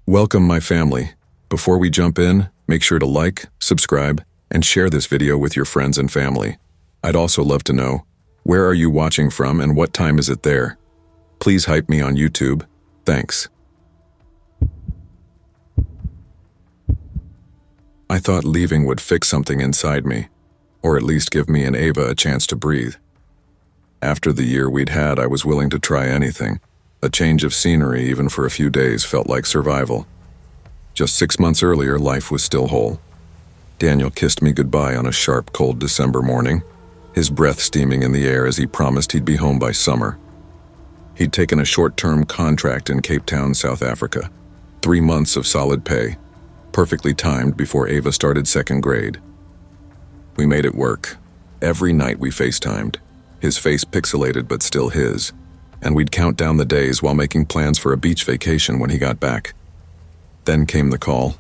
Welcome, my family. Before we jump in, make sure to like, subscribe, and share this video with your friends and family. I'd also love to know, where are you watching from and what time is it there? Please hype me on YouTube. Thanks. I thought leaving would fix something inside me, or at least give me and Ava a chance to breathe. After the year we'd had, I was willing to try anything. A change of scenery, even for a few days, felt like survival. Just 6 months earlier, life was still whole. Daniel kissed me goodbye on a sharp, cold December morning, his breath steaming in the air as he promised he'd be home by summer. He'd taken a short-term contract in Cape Town, South Africa. 3 months of solid pay, perfectly timed before Ava started second grade. We made it work. Every night we FaceTimed, his face pixelated but still his, and we'd count down the days while making plans for a beach vacation when he got back. Then came the call.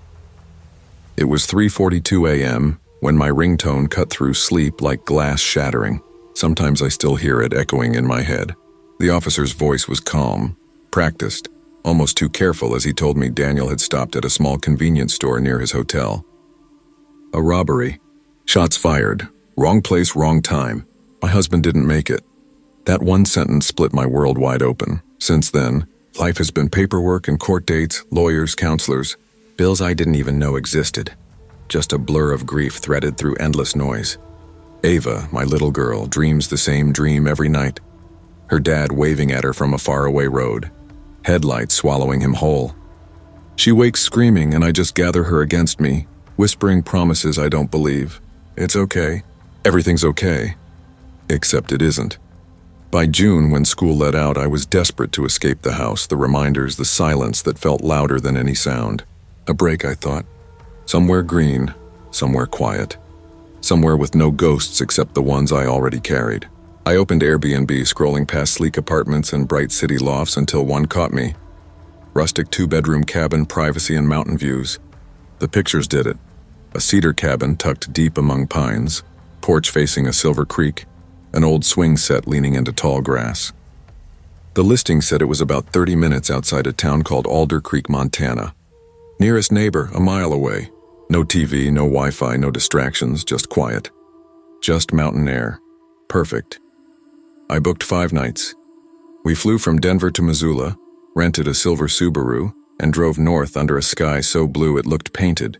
It was 3:42 a.m. when my ringtone cut through sleep like glass shattering. Sometimes I still hear it echoing in my head. The officer's voice was calm, practiced, almost too careful as he told me Daniel had stopped at a small convenience store near his hotel. A robbery. Shots fired. Wrong place, wrong time. My husband didn't make it. That one sentence split my world wide open. Since then, life has been paperwork and court dates, lawyers, counselors, bills I didn't even know existed. Just a blur of grief threaded through endless noise. Ava, my little girl, dreams the same dream every night. Her dad waving at her from a faraway road, headlights swallowing him whole. She wakes screaming and I just gather her against me, whispering promises I don't believe. It's okay. Everything's okay. Except it isn't. By June, when school let out, I was desperate to escape the house, the reminders, the silence that felt louder than any sound. A break, I thought. Somewhere green, somewhere quiet. Somewhere with no ghosts except the ones I already carried. I opened Airbnb, scrolling past sleek apartments and bright city lofts until one caught me. Rustic 2-bedroom cabin, privacy and mountain views. The pictures did it. A cedar cabin tucked deep among pines, porch facing a silver creek, an old swing set leaning into tall grass. The listing said it was about 30 minutes outside a town called Alder Creek, Montana. Nearest neighbor, a mile away. No TV, no Wi-Fi, no distractions, just quiet. Just mountain air. Perfect. I booked 5 nights. We flew from Denver to Missoula, rented a silver Subaru, and drove north under a sky so blue it looked painted.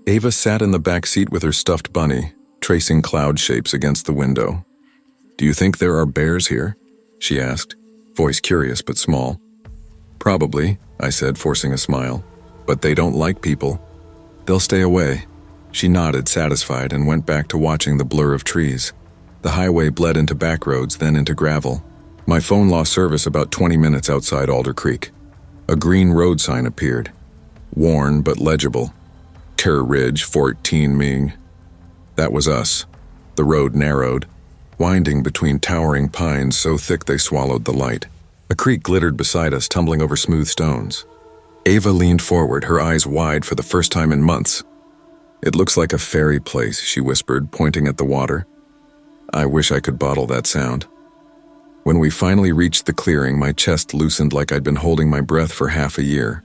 Ava sat in the back seat with her stuffed bunny, tracing cloud shapes against the window. "Do you think there are bears here?" she asked, voice curious but small. "Probably," I said, forcing a smile. "But they don't like people. They'll stay away." She nodded, satisfied, and went back to watching the blur of trees. The highway bled into back roads, then into gravel. My phone lost service about 20 minutes outside Alder Creek. A green road sign appeared, worn but legible. Kerr Ridge, 14 Ming. That was us. The road narrowed, winding between towering pines so thick they swallowed the light. A creek glittered beside us, tumbling over smooth stones. Ava leaned forward, her eyes wide for the first time in months. "It looks like a fairy place," she whispered, pointing at the water. I wish I could bottle that sound. When we finally reached the clearing, my chest loosened like I'd been holding my breath for half a year.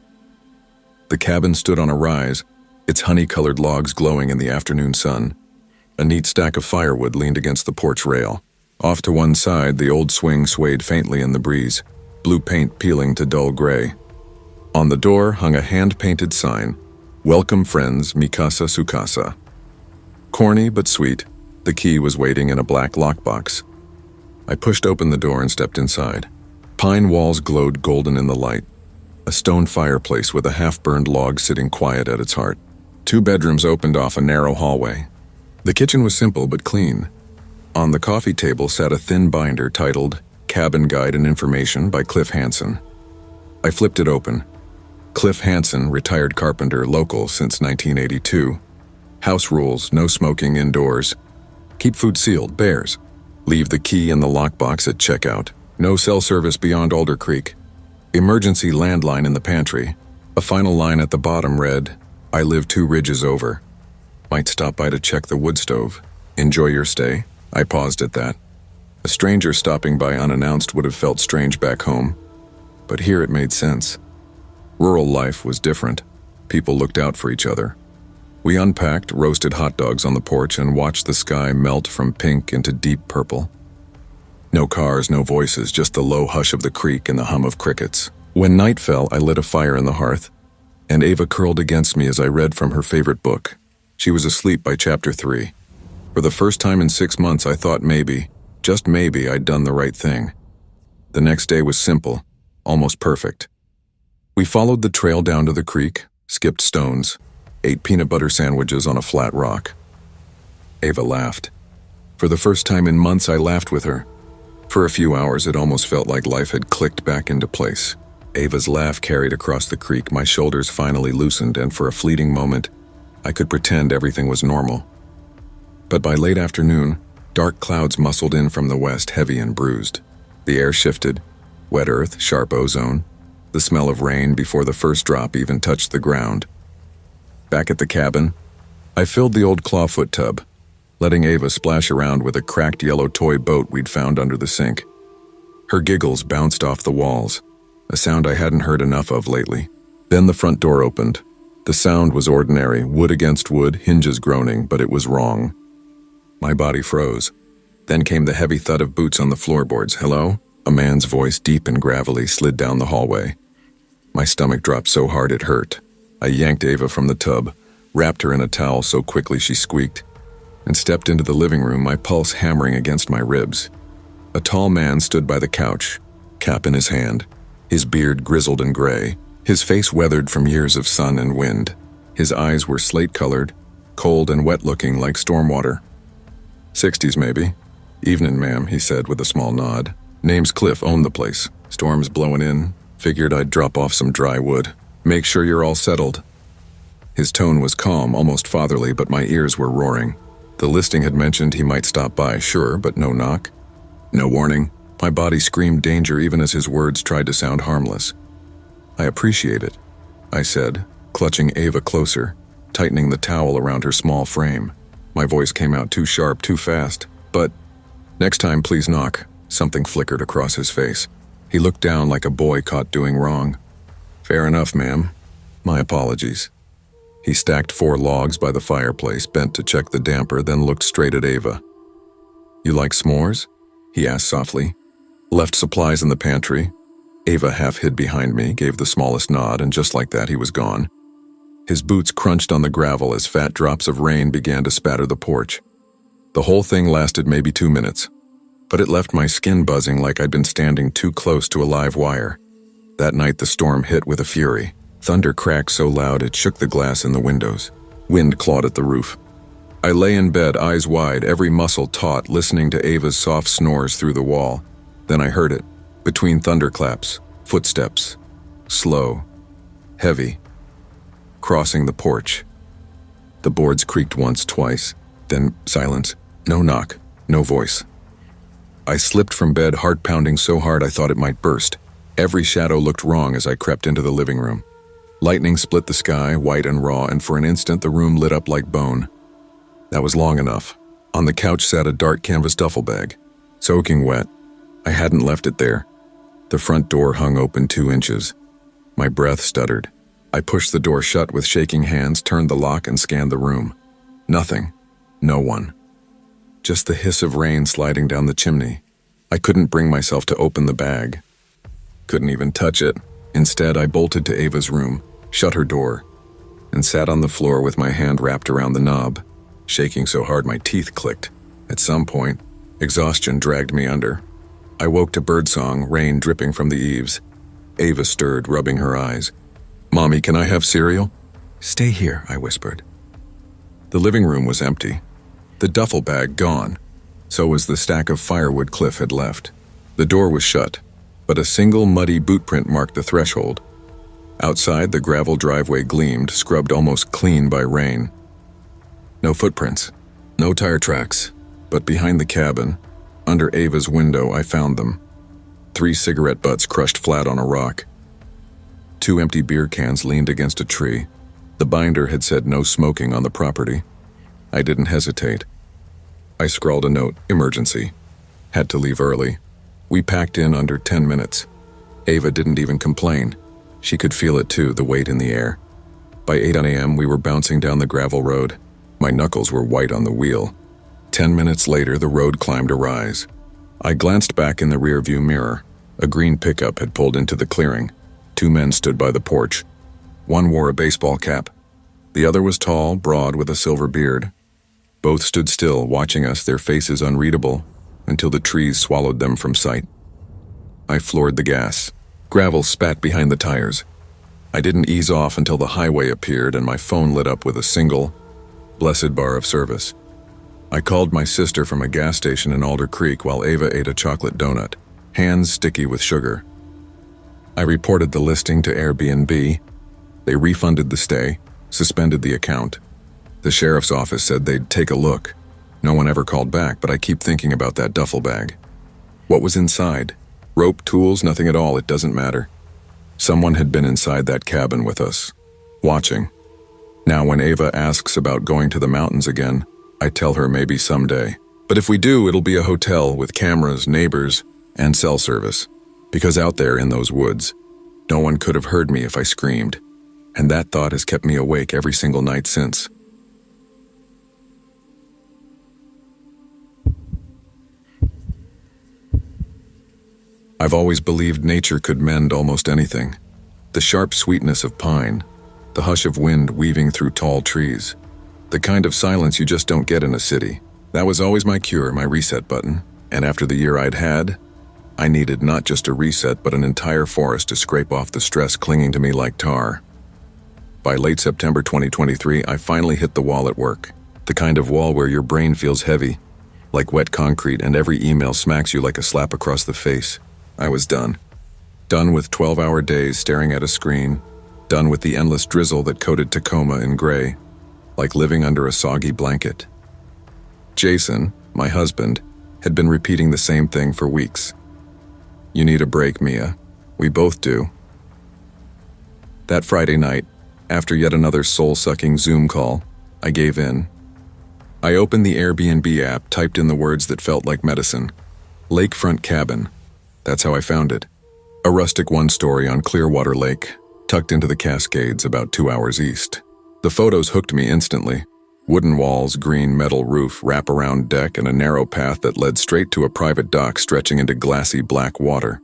The cabin stood on a rise, its honey-colored logs glowing in the afternoon sun. A neat stack of firewood leaned against the porch rail. Off to one side, the old swing swayed faintly in the breeze, blue paint peeling to dull gray. On the door hung a hand-painted sign, "Welcome friends, Mikasa Sukasa." Corny but sweet, the key was waiting in a black lockbox. I pushed open the door and stepped inside. Pine walls glowed golden in the light. A stone fireplace with a half-burned log sitting quiet at its heart. 2 bedrooms opened off a narrow hallway. The kitchen was simple but clean. On the coffee table sat a thin binder titled Cabin Guide and Information by Cliff Hansen. I flipped it open. Cliff Hansen, retired carpenter, local since 1982. House rules, no smoking indoors. Keep food sealed, bears. Leave the key in the lockbox at checkout. No cell service beyond Alder Creek. Emergency landline in the pantry. A final line at the bottom read, "I live 2 ridges over. Might stop by to check the wood stove. Enjoy your stay." I paused at that. A stranger stopping by unannounced would have felt strange back home, but here it made sense. Rural life was different. People looked out for each other. We unpacked, roasted hot dogs on the porch, and watched the sky melt from pink into deep purple. No cars, no voices, just the low hush of the creek and the hum of crickets. When night fell, I lit a fire in the hearth, and Ava curled against me as I read from her favorite book. She was asleep by chapter 3. For the first time in 6 months, I thought maybe, just maybe, I'd done the right thing. The next day was simple, almost perfect. We followed the trail down to the creek, skipped stones, ate peanut butter sandwiches on a flat rock. Ava laughed. For the first time in months, I laughed with her. For a few hours, it almost felt like life had clicked back into place. Ava's laugh carried across the creek, my shoulders finally loosened, and for a fleeting moment, I could pretend everything was normal. But by late afternoon, dark clouds muscled in from the west, heavy and bruised. The air shifted, wet earth, sharp ozone, the smell of rain before the first drop even touched the ground. Back at the cabin, I filled the old clawfoot tub, letting Ava splash around with a cracked yellow toy boat we'd found under the sink. Her giggles bounced off the walls, a sound I hadn't heard enough of lately. Then the front door opened. The sound was ordinary, wood against wood, hinges groaning, but it was wrong. My body froze. Then came the heavy thud of boots on the floorboards. "Hello?" A man's voice, deep and gravelly, slid down the hallway. My stomach dropped so hard it hurt. I yanked Ava from the tub, wrapped her in a towel so quickly she squeaked, and stepped into the living room, my pulse hammering against my ribs. A tall man stood by the couch, cap in his hand, his beard grizzled and gray, his face weathered from years of sun and wind. His eyes were slate-colored, cold and wet-looking like storm water. "60s, maybe." "Evening, ma'am," he said with a small nod. "Name's Cliff, own the place. Storm's blowing in. Figured I'd drop off some dry wood. Make sure you're all settled." His tone was calm, almost fatherly, but my ears were roaring. The listing had mentioned he might stop by, sure, but no knock. No warning. My body screamed danger even as his words tried to sound harmless. "I appreciate it," I said, clutching Ava closer, tightening the towel around her small frame. My voice came out too sharp, too fast. "But next time, please knock." Something flickered across his face. He looked down like a boy caught doing wrong. "Fair enough, ma'am. My apologies." He stacked 4 logs by the fireplace, bent to check the damper, then looked straight at Ava. "You like s'mores?" he asked softly. "Left supplies in the pantry." Ava half hid behind me, gave the smallest nod, and just like that he was gone. His boots crunched on the gravel as fat drops of rain began to spatter the porch. The whole thing lasted maybe 2 minutes, but it left my skin buzzing like I'd been standing too close to a live wire. That night the storm hit with a fury. Thunder cracked so loud it shook the glass in the windows. Wind clawed at the roof. I lay in bed, eyes wide, every muscle taut, listening to Ava's soft snores through the wall. Then I heard it, between thunderclaps, footsteps, slow, heavy, crossing the porch. The boards creaked once, twice, then silence. No knock, no voice. I slipped from bed, heart pounding so hard I thought it might burst. Every shadow looked wrong as I crept into the living room. Lightning split the sky, white and raw, and for an instant the room lit up like bone. That was long enough. On the couch sat a dark canvas duffel bag, soaking wet. I hadn't left it there. The front door hung open 2 inches. My breath stuttered. I pushed the door shut with shaking hands, turned the lock, and scanned the room. Nothing. No one. Just the hiss of rain sliding down the chimney. I couldn't bring myself to open the bag. Couldn't even touch it. Instead, I bolted to Ava's room, shut her door, and sat on the floor with my hand wrapped around the knob, shaking so hard my teeth clicked. At some point, exhaustion dragged me under. I woke to birdsong, rain dripping from the eaves. Ava stirred, rubbing her eyes. "Mommy, can I have cereal?" "Stay here," I whispered. The living room was empty. The duffel bag gone. So was the stack of firewood Cliff had left. The door was shut, but a single muddy boot print marked the threshold. Outside, the gravel driveway gleamed, scrubbed almost clean by rain. No footprints, no tire tracks, but behind the cabin, under Ava's window, I found them. 3 cigarette butts crushed flat on a rock. 2 empty beer cans leaned against a tree. The binder had said no smoking on the property. I didn't hesitate. I scrawled a note, emergency. Had to leave early. We packed in under 10 minutes. Ava didn't even complain. She could feel it too, the weight in the air. By 8 a.m., we were bouncing down the gravel road. My knuckles were white on the wheel. 10 minutes later, the road climbed a rise. I glanced back in the rearview mirror. A green pickup had pulled into the clearing. 2 men stood by the porch. One wore a baseball cap. The other was tall, broad, with a silver beard. Both stood still, watching us, their faces unreadable, until the trees swallowed them from sight. I floored the gas. Gravel spat behind the tires. I didn't ease off until the highway appeared and my phone lit up with a single, blessed bar of service. I called my sister from a gas station in Alder Creek while Ava ate a chocolate donut, hands sticky with sugar. I reported the listing to Airbnb. They refunded the stay, suspended the account. The sheriff's office said they'd take a look. No one ever called back, but I keep thinking about that duffel bag. What was inside? Rope, tools, nothing at all, it doesn't matter. Someone had been inside that cabin with us, watching. Now when Ava asks about going to the mountains again, I tell her maybe someday. But if we do, it'll be a hotel with cameras, neighbors, and cell service. Because out there in those woods, no one could have heard me if I screamed. And that thought has kept me awake every single night since. I've always believed nature could mend almost anything. The sharp sweetness of pine, the hush of wind weaving through tall trees, the kind of silence you just don't get in a city. That was always my cure, my reset button. And after the year I'd had, I needed not just a reset but an entire forest to scrape off the stress clinging to me like tar. By late September 2023, I finally hit the wall at work. The kind of wall where your brain feels heavy, like wet concrete, and every email smacks you like a slap across the face. I was done. Done with 12-hour days staring at a screen. Done with the endless drizzle that coated Tacoma in gray, like living under a soggy blanket. Jason, my husband, had been repeating the same thing for weeks. You need a break, Mia. We both do. That Friday night, after yet another soul-sucking Zoom call, I gave in. I opened the Airbnb app, typed in the words that felt like medicine. Lakefront cabin. That's how I found it. A rustic one-story on Clearwater Lake, tucked into the Cascades about 2 hours east. The photos hooked me instantly. Wooden walls, green metal roof, wrap-around deck, and a narrow path that led straight to a private dock stretching into glassy black water.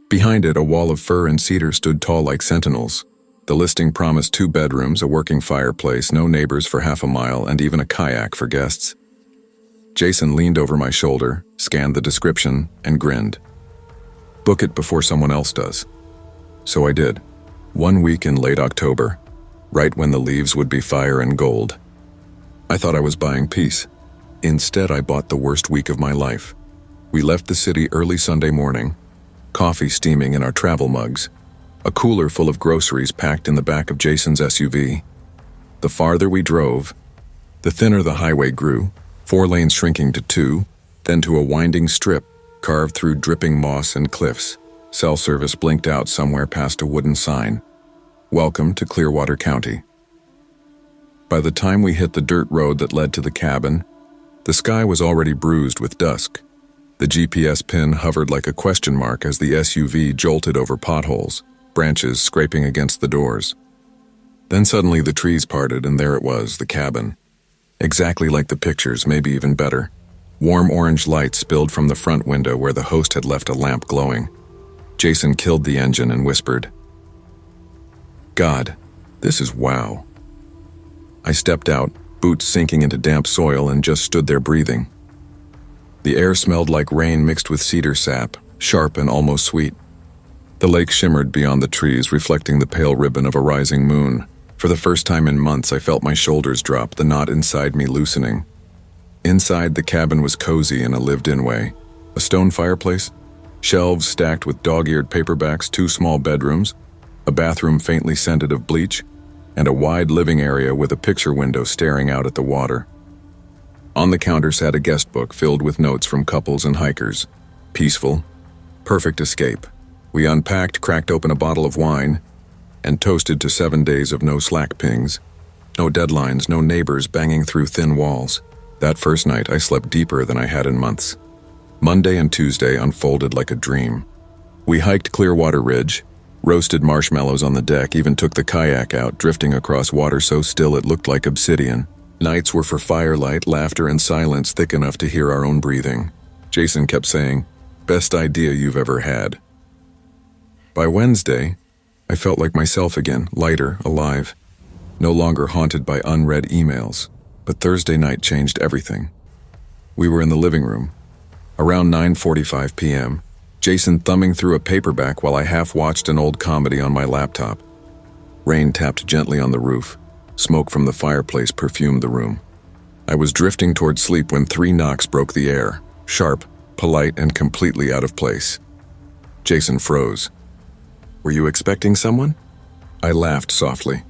Behind it, a wall of fir and cedar stood tall like sentinels. The listing promised 2 bedrooms, a working fireplace, no neighbors for half a mile, and even a kayak for guests. Jason leaned over my shoulder, scanned the description, and grinned. Book it before someone else does. So I did. 1 week in late October, right when the leaves would be fire and gold. I thought I was buying peace. Instead, I bought the worst week of my life. We left the city early Sunday morning, coffee steaming in our travel mugs, a cooler full of groceries packed in the back of Jason's SUV. The farther we drove, the thinner the highway grew, 4 lanes shrinking to 2, then to a winding strip carved through dripping moss and cliffs. Cell service blinked out somewhere past a wooden sign. Welcome to Clearwater County. By the time we hit the dirt road that led to the cabin, the sky was already bruised with dusk. The GPS pin hovered like a question mark as the SUV jolted over potholes, branches scraping against the doors. Then suddenly the trees parted and there it was, the cabin. Exactly like the pictures, maybe even better. Warm orange light spilled from the front window where the host had left a lamp glowing. Jason killed the engine and whispered, "God, this is wow." I stepped out, boots sinking into damp soil, and just stood there breathing. The air smelled like rain mixed with cedar sap, sharp and almost sweet. The lake shimmered beyond the trees, reflecting the pale ribbon of a rising moon. For the first time in months, I felt my shoulders drop, the knot inside me loosening. Inside, the cabin was cozy in a lived-in way. A stone fireplace, shelves stacked with dog-eared paperbacks, 2 small bedrooms, a bathroom faintly scented of bleach, and a wide living area with a picture window staring out at the water. On the counter sat a guest book filled with notes from couples and hikers. Peaceful, perfect escape. We unpacked, cracked open a bottle of wine, and toasted to 7 days of no Slack pings. No deadlines, no neighbors banging through thin walls. That first night, I slept deeper than I had in months. Monday and Tuesday unfolded like a dream. We hiked Clearwater Ridge, Roasted marshmallows on the deck, even took the kayak out, drifting across water so still it looked like obsidian. Nights were for firelight, laughter, and silence thick enough to hear our own breathing. Jason kept saying, "Best idea you've ever had." By Wednesday, I felt like myself again, lighter, alive, no longer haunted by unread emails. But Thursday night changed everything. We were in the living room. Around 9:45 p.m., Jason thumbing through a paperback while I half-watched an old comedy on my laptop. Rain tapped gently on the roof. Smoke from the fireplace perfumed the room. I was drifting toward sleep when 3 knocks broke the air, sharp, polite, and completely out of place. Jason froze. "Were you expecting someone?" I laughed softly.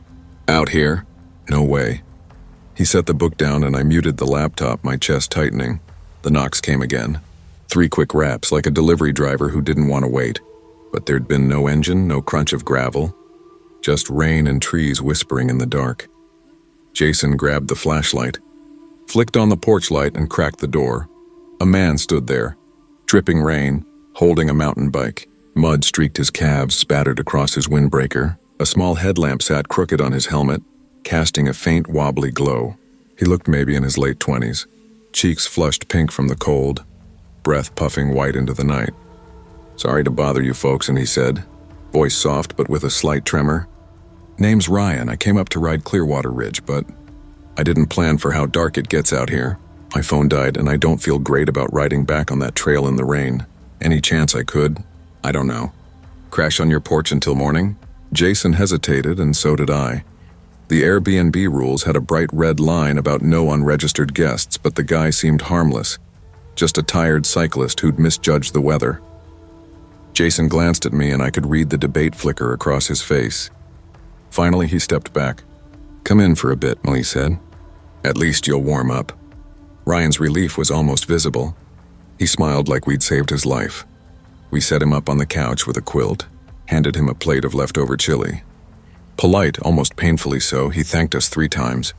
"Out here? No way." He set the book down and I muted the laptop, my chest tightening. The knocks came again. 3 quick raps, like a delivery driver who didn't want to wait. But there'd been no engine, no crunch of gravel. Just rain and trees whispering in the dark. Jason grabbed the flashlight, flicked on the porch light, and cracked the door. A man stood there, dripping rain, holding a mountain bike. Mud streaked his calves, spattered across his windbreaker. A small headlamp sat crooked on his helmet, casting a faint, wobbly glow. He looked maybe in his late 20s, cheeks flushed pink from the cold, breath puffing white into the night. "Sorry to bother you folks," and he said, voice soft but with a slight tremor. "Name's Ryan. I came up to ride Clearwater Ridge, but I didn't plan for how dark it gets out here. My phone died, and I don't feel great about riding back on that trail in the rain. Any chance I could? I don't know. Crash on your porch until morning?" Jason hesitated, and so did I. The Airbnb rules had a bright red line about no unregistered guests, but the guy seemed harmless, just a tired cyclist who'd misjudged the weather. Jason glanced at me, and I could read the debate flicker across his face. Finally, he stepped back. "Come in for a bit," he said. "At least you'll warm up." Ryan's relief was almost visible. He smiled like we'd saved his life. We set him up on the couch with a quilt, handed him a plate of leftover chili. Polite, almost painfully so, he thanked us 3 times.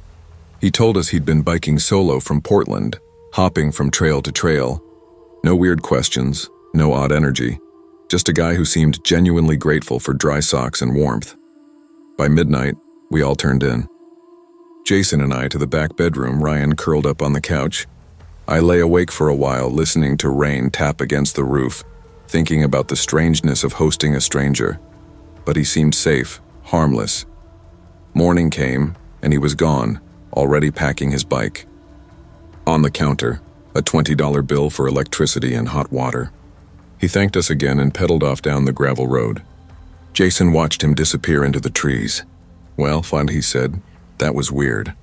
He told us he'd been biking solo from Portland, hopping from trail to trail. No weird questions, no odd energy, just a guy who seemed genuinely grateful for dry socks and warmth. By midnight, we all turned in. Jason and I to the back bedroom, Ryan curled up on the couch. I lay awake for a while, listening to rain tap against the roof, thinking about the strangeness of hosting a stranger. But he seemed safe, harmless. Morning came, and he was gone, already packing his bike. On the counter, a $20 bill for electricity and hot water. He thanked us again and pedaled off down the gravel road. Jason watched him disappear into the trees. "Well, fun," he said. "That was weird."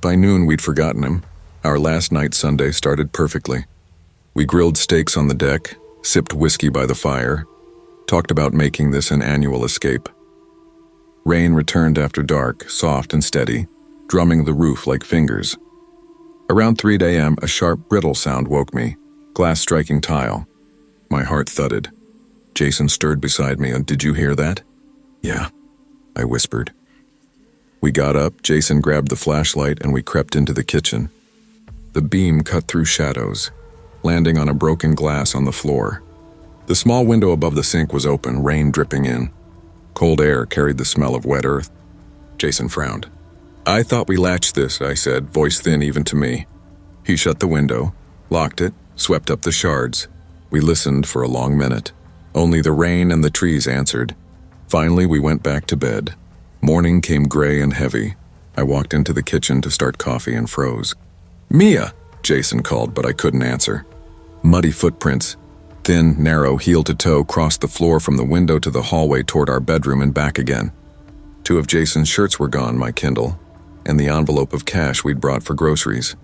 By noon, we'd forgotten him. Our last night Sunday started perfectly. We grilled steaks on the deck, sipped whiskey by the fire, talked about making this an annual escape. Rain returned after dark, soft and steady, drumming the roof like fingers. Around 3 a.m., a sharp, brittle sound woke me, glass striking tile. My heart thudded. Jason stirred beside me. "Did you hear that?" "Yeah," I whispered. We got up, Jason grabbed the flashlight, and we crept into the kitchen. The beam cut through shadows, landing on a broken glass on the floor. The small window above the sink was open, rain dripping in. Cold air carried the smell of wet earth. Jason frowned. "I thought we latched this," I said, voice thin even to me. He shut the window, locked it, swept up the shards. We listened for a long minute. Only the rain and the trees answered. Finally, we went back to bed. Morning came gray and heavy. I walked into the kitchen to start coffee and froze. "Mia!" Jason called, but I couldn't answer. Muddy footprints, thin, narrow, heel-to-toe, crossed the floor from the window to the hallway toward our bedroom and back again. 2 of Jason's shirts were gone, my Kindle, and the envelope of cash we'd brought for groceries.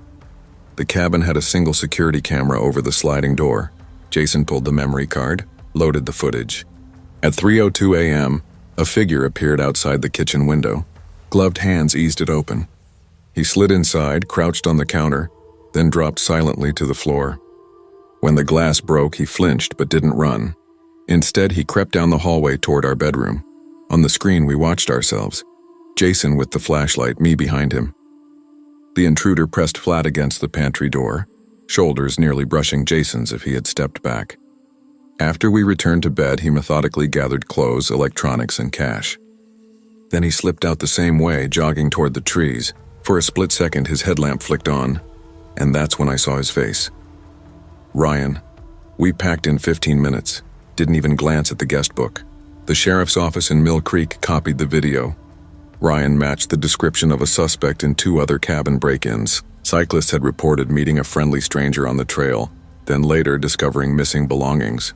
The cabin had a single security camera over the sliding door. Jason pulled the memory card, loaded the footage. At 3:02 a.m., a figure appeared outside the kitchen window. Gloved hands eased it open. He slid inside, crouched on the counter, then dropped silently to the floor. When the glass broke, he flinched but didn't run. Instead, he crept down the hallway toward our bedroom. On the screen, we watched ourselves. Jason with the flashlight, me behind him. The intruder pressed flat against the pantry door, shoulders nearly brushing Jason's if he had stepped back. After we returned to bed, he methodically gathered clothes, electronics, and cash. Then he slipped out the same way, jogging toward the trees. For a split second, his headlamp flicked on, and that's when I saw his face. Ryan. We packed in 15 minutes, didn't even glance at the guest book. The sheriff's office in Mill Creek copied the video. Ryan matched the description of a suspect in 2 other cabin break-ins. Cyclists had reported meeting a friendly stranger on the trail, then later discovering missing belongings.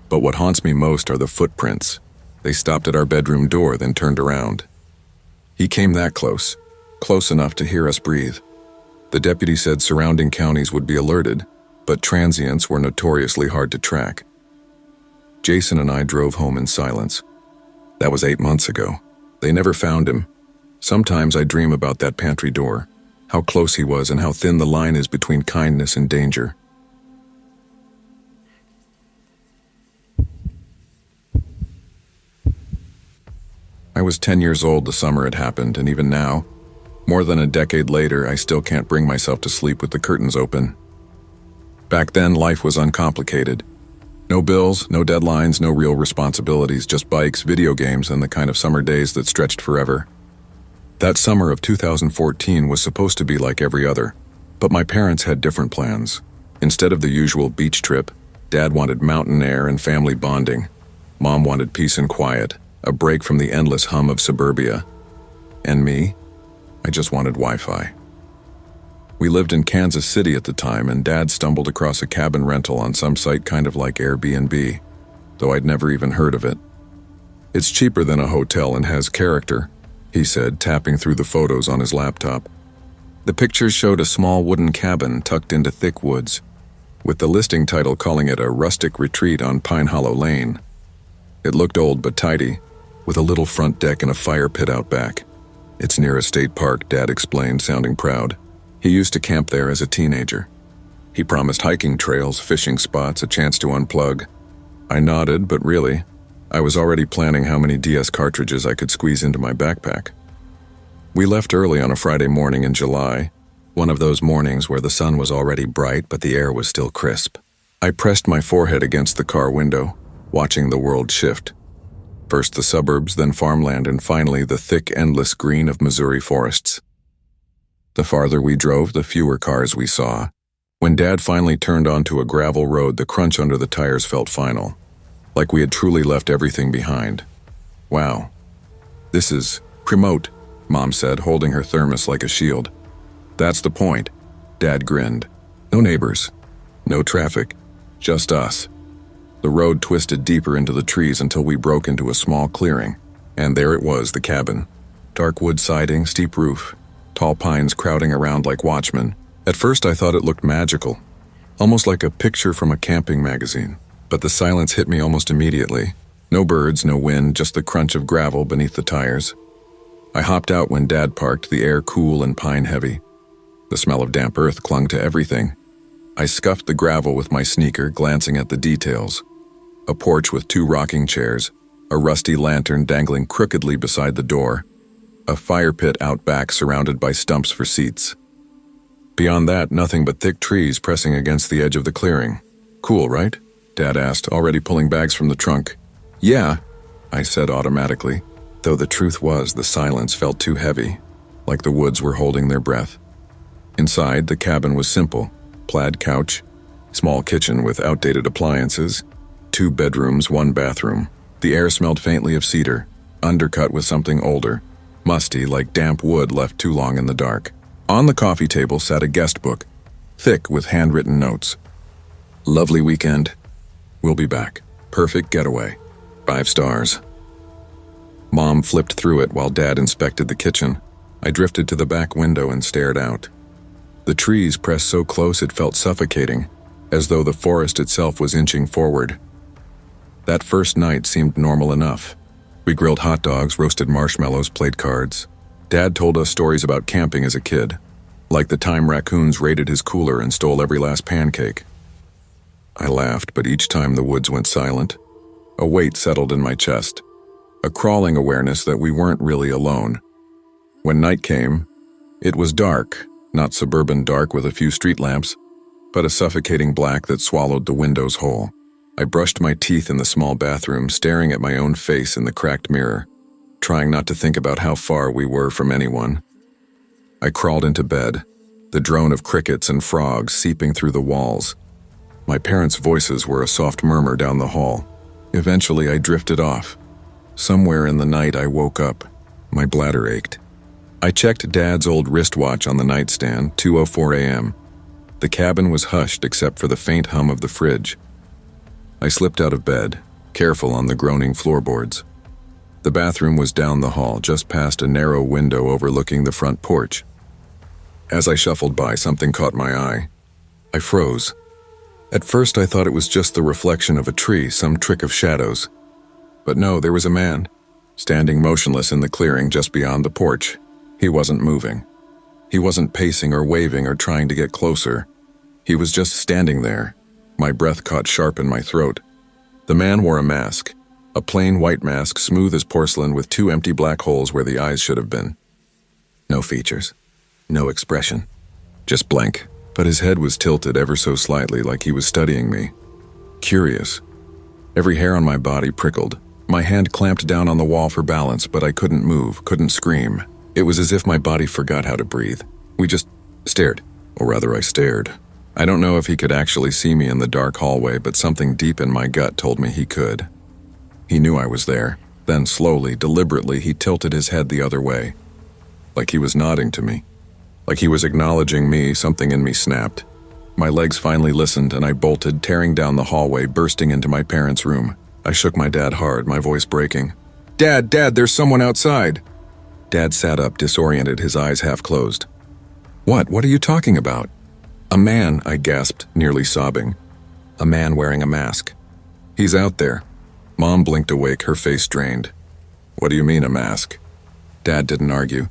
But what haunts me most are the footprints. They stopped at our bedroom door, then turned around. He came that close enough to hear us breathe. The deputy said surrounding counties would be alerted, but transients were notoriously hard to track. Jason and I drove home in silence. That was 8 months ago. They never found him. Sometimes I dream about that pantry door, how close he was and how thin the line is between kindness and danger. I was 10 years old the summer it happened, and even now, more than a decade later, I still can't bring myself to sleep with the curtains open. Back then, life was uncomplicated. No bills, no deadlines, no real responsibilities, just bikes, video games, and the kind of summer days that stretched forever. That summer of 2014 was supposed to be like every other, but my parents had different plans. Instead of the usual beach trip, Dad wanted mountain air and family bonding. Mom wanted peace and quiet, a break from the endless hum of suburbia. And me? I just wanted Wi-Fi. We lived in Kansas City at the time, and Dad stumbled across a cabin rental on some site kind of like Airbnb, though I'd never even heard of it. It's cheaper than a hotel and has character, he said, tapping through the photos on his laptop. The pictures showed a small wooden cabin tucked into thick woods, with the listing title calling it a rustic retreat on Pine Hollow Lane. It looked old but tidy, with a little front deck and a fire pit out back. It's near a state park, Dad explained, sounding proud. He used to camp there as a teenager. He promised hiking trails, fishing spots, a chance to unplug. I nodded, but really, I was already planning how many DS cartridges I could squeeze into my backpack. We left early on a Friday morning in July, one of those mornings where the sun was already bright but the air was still crisp. I pressed my forehead against the car window, watching the world shift. First the suburbs, then farmland, and finally the thick, endless green of Missouri forests. The farther we drove, the fewer cars we saw. When Dad finally turned onto a gravel road, the crunch under the tires felt final, like we had truly left everything behind. Wow. This is remote, Mom said, holding her thermos like a shield. That's the point, Dad grinned. No neighbors, no traffic, just us. The road twisted deeper into the trees until we broke into a small clearing, and there it was, the cabin. Dark wood siding, steep roof, tall pines crowding around like watchmen. At first I thought it looked magical, almost like a picture from a camping magazine, but the silence hit me almost immediately. No birds, no wind, just the crunch of gravel beneath the tires. I hopped out when Dad parked, the air cool and pine-heavy. The smell of damp earth clung to everything. I scuffed the gravel with my sneaker, glancing at the details. A porch with 2 rocking chairs, a rusty lantern dangling crookedly beside the door, a fire pit out back surrounded by stumps for seats. Beyond that, nothing but thick trees pressing against the edge of the clearing. Cool, right? Dad asked, already pulling bags from the trunk. Yeah, I said automatically, though the truth was the silence felt too heavy, like the woods were holding their breath. Inside, the cabin was simple. Plaid couch, small kitchen with outdated appliances, 2 bedrooms, 1 bathroom. The air smelled faintly of cedar, undercut with something older, musty like damp wood left too long in the dark. On the coffee table sat a guest book, thick with handwritten notes. Lovely weekend. We'll be back. Perfect getaway. 5 stars. Mom flipped through it while Dad inspected the kitchen. I drifted to the back window and stared out. The trees pressed so close it felt suffocating, as though the forest itself was inching forward. That first night seemed normal enough. We grilled hot dogs, roasted marshmallows, played cards. Dad told us stories about camping as a kid, like the time raccoons raided his cooler and stole every last pancake. I laughed, but each time the woods went silent, a weight settled in my chest, a crawling awareness that we weren't really alone. When night came, it was dark, not suburban dark with a few street lamps, but a suffocating black that swallowed the windows whole. I brushed my teeth in the small bathroom, staring at my own face in the cracked mirror, trying not to think about how far we were from anyone. I crawled into bed, the drone of crickets and frogs seeping through the walls. My parents' voices were a soft murmur down the hall. Eventually, I drifted off. Somewhere in the night, I woke up. My bladder ached. I checked Dad's old wristwatch on the nightstand, 2:04 a.m. The cabin was hushed except for the faint hum of the fridge. I slipped out of bed, careful on the groaning floorboards. The bathroom was down the hall, just past a narrow window overlooking the front porch. As I shuffled by, something caught my eye. I froze. At first, I thought it was just the reflection of a tree, some trick of shadows. But no, there was a man, standing motionless in the clearing just beyond the porch. He wasn't moving. He wasn't pacing or waving or trying to get closer. He was just standing there. My breath caught sharp in my throat. The man wore a mask, a plain white mask, smooth as porcelain with two empty black holes where the eyes should have been. No features, no expression, just blank. But his head was tilted ever so slightly, like he was studying me. Curious. Every hair on my body prickled. My hand clamped down on the wall for balance, but I couldn't move, couldn't scream. It was as if my body forgot how to breathe. We just stared, or rather I stared. I don't know if he could actually see me in the dark hallway, but something deep in my gut told me he could. He knew I was there. Then slowly, deliberately, he tilted his head the other way. Like he was nodding to me. Like he was acknowledging me. Something in me snapped. My legs finally listened, and I bolted, tearing down the hallway, bursting into my parents' room. I shook my dad hard, my voice breaking. Dad, there's someone outside!" Dad sat up, disoriented, his eyes half closed. What are you talking about?" "A man," I gasped, nearly sobbing. "A man wearing a mask. He's out there." Mom blinked awake, her face strained. "What do you mean, a mask?" Dad didn't argue.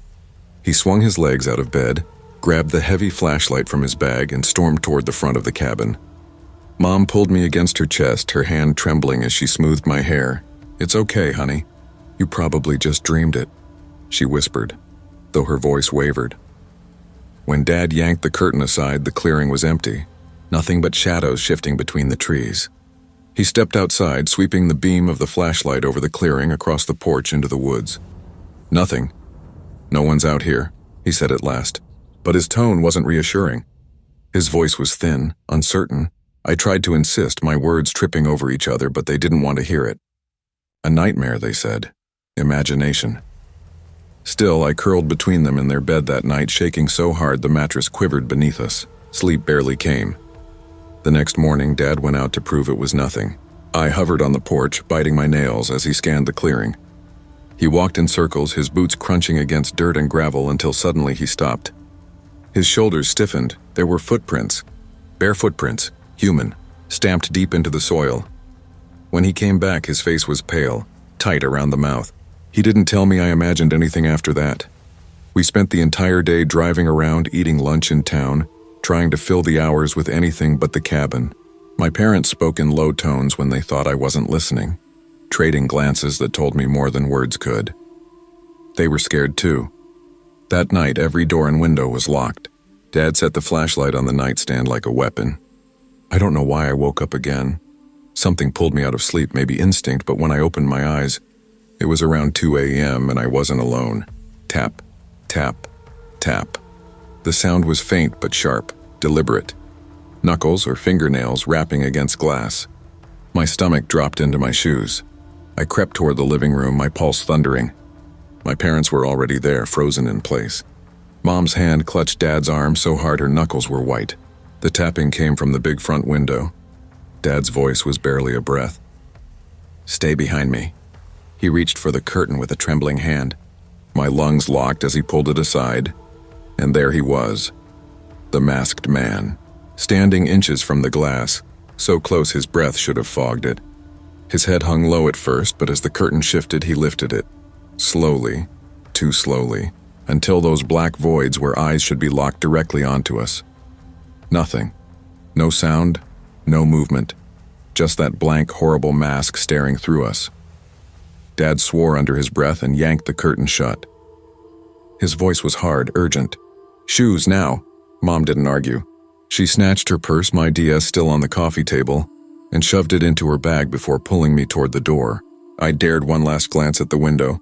He swung his legs out of bed, grabbed the heavy flashlight from his bag, and stormed toward the front of the cabin. Mom pulled me against her chest, her hand trembling as she smoothed my hair. "It's okay, honey. You probably just dreamed it," she whispered, though her voice wavered. When Dad yanked the curtain aside, the clearing was empty, nothing but shadows shifting between the trees. He stepped outside, sweeping the beam of the flashlight over the clearing across the porch into the woods. "Nothing. No one's out here," he said at last, but his tone wasn't reassuring. His voice was thin, uncertain. I tried to insist, my words tripping over each other, but they didn't want to hear it. "A nightmare," they said. "Imagination." Still, I curled between them in their bed that night, shaking so hard the mattress quivered beneath us. Sleep barely came. The next morning, Dad went out to prove it was nothing. I hovered on the porch, biting my nails as he scanned the clearing. He walked in circles, his boots crunching against dirt and gravel, until suddenly he stopped. His shoulders stiffened. There were footprints. Bare footprints, human, stamped deep into the soil. When he came back, his face was pale, tight around the mouth. He didn't tell me I imagined anything after that. We spent the entire day driving around, eating lunch in town, trying to fill the hours with anything but the cabin. My parents spoke in low tones when they thought I wasn't listening, trading glances that told me more than words could. They were scared too. That night, every door and window was locked. Dad set the flashlight on the nightstand like a weapon. I don't know why I woke up again. Something pulled me out of sleep, maybe instinct, but when I opened my eyes, it was around 2 a.m. and I wasn't alone. Tap, tap, tap. The sound was faint but sharp, deliberate. Knuckles or fingernails rapping against glass. My stomach dropped into my shoes. I crept toward the living room, my pulse thundering. My parents were already there, frozen in place. Mom's hand clutched Dad's arm so hard her knuckles were white. The tapping came from the big front window. Dad's voice was barely a breath. "Stay behind me." He reached for the curtain with a trembling hand. My lungs locked as he pulled it aside, and there he was, the masked man, standing inches from the glass, so close his breath should have fogged it. His head hung low at first, but as the curtain shifted, he lifted it. Slowly, too slowly, until those black voids where eyes should be locked directly onto us. Nothing. No sound, no movement. Just that blank, horrible mask staring through us. Dad swore under his breath and yanked the curtain shut. His voice was hard, urgent. "Shoes, now." Mom didn't argue. She snatched her purse, my DS still on the coffee table, and shoved it into her bag before pulling me toward the door. I dared one last glance at the window.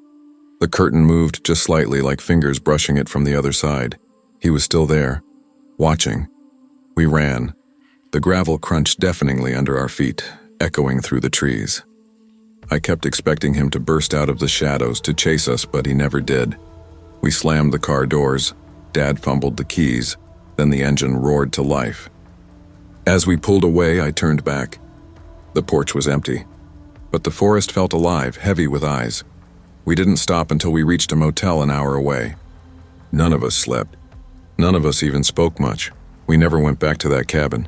The curtain moved just slightly, like fingers brushing it from the other side. He was still there, watching. We ran. The gravel crunched deafeningly under our feet, echoing through the trees. I kept expecting him to burst out of the shadows to chase us, but he never did. We slammed the car doors. Dad fumbled the keys. Then the engine roared to life. As we pulled away, I turned back. The porch was empty, but the forest felt alive, heavy with eyes. We didn't stop until we reached a motel an hour away. None of us slept. None of us even spoke much. We never went back to that cabin.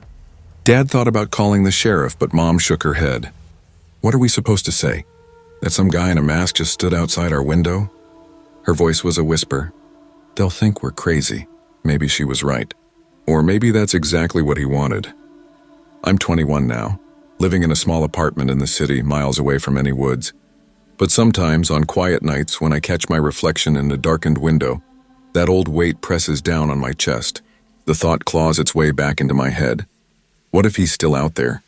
Dad thought about calling the sheriff, but Mom shook her head. What are we supposed to say? That some guy in a mask just stood outside our window? Her voice was a whisper. They'll think we're crazy. Maybe she was right. Or maybe that's exactly what he wanted. I'm 21 now, living in a small apartment in the city, miles away from any woods. But sometimes, on quiet nights, when I catch my reflection in a darkened window, that old weight presses down on my chest. The thought claws its way back into my head. What if he's still out there?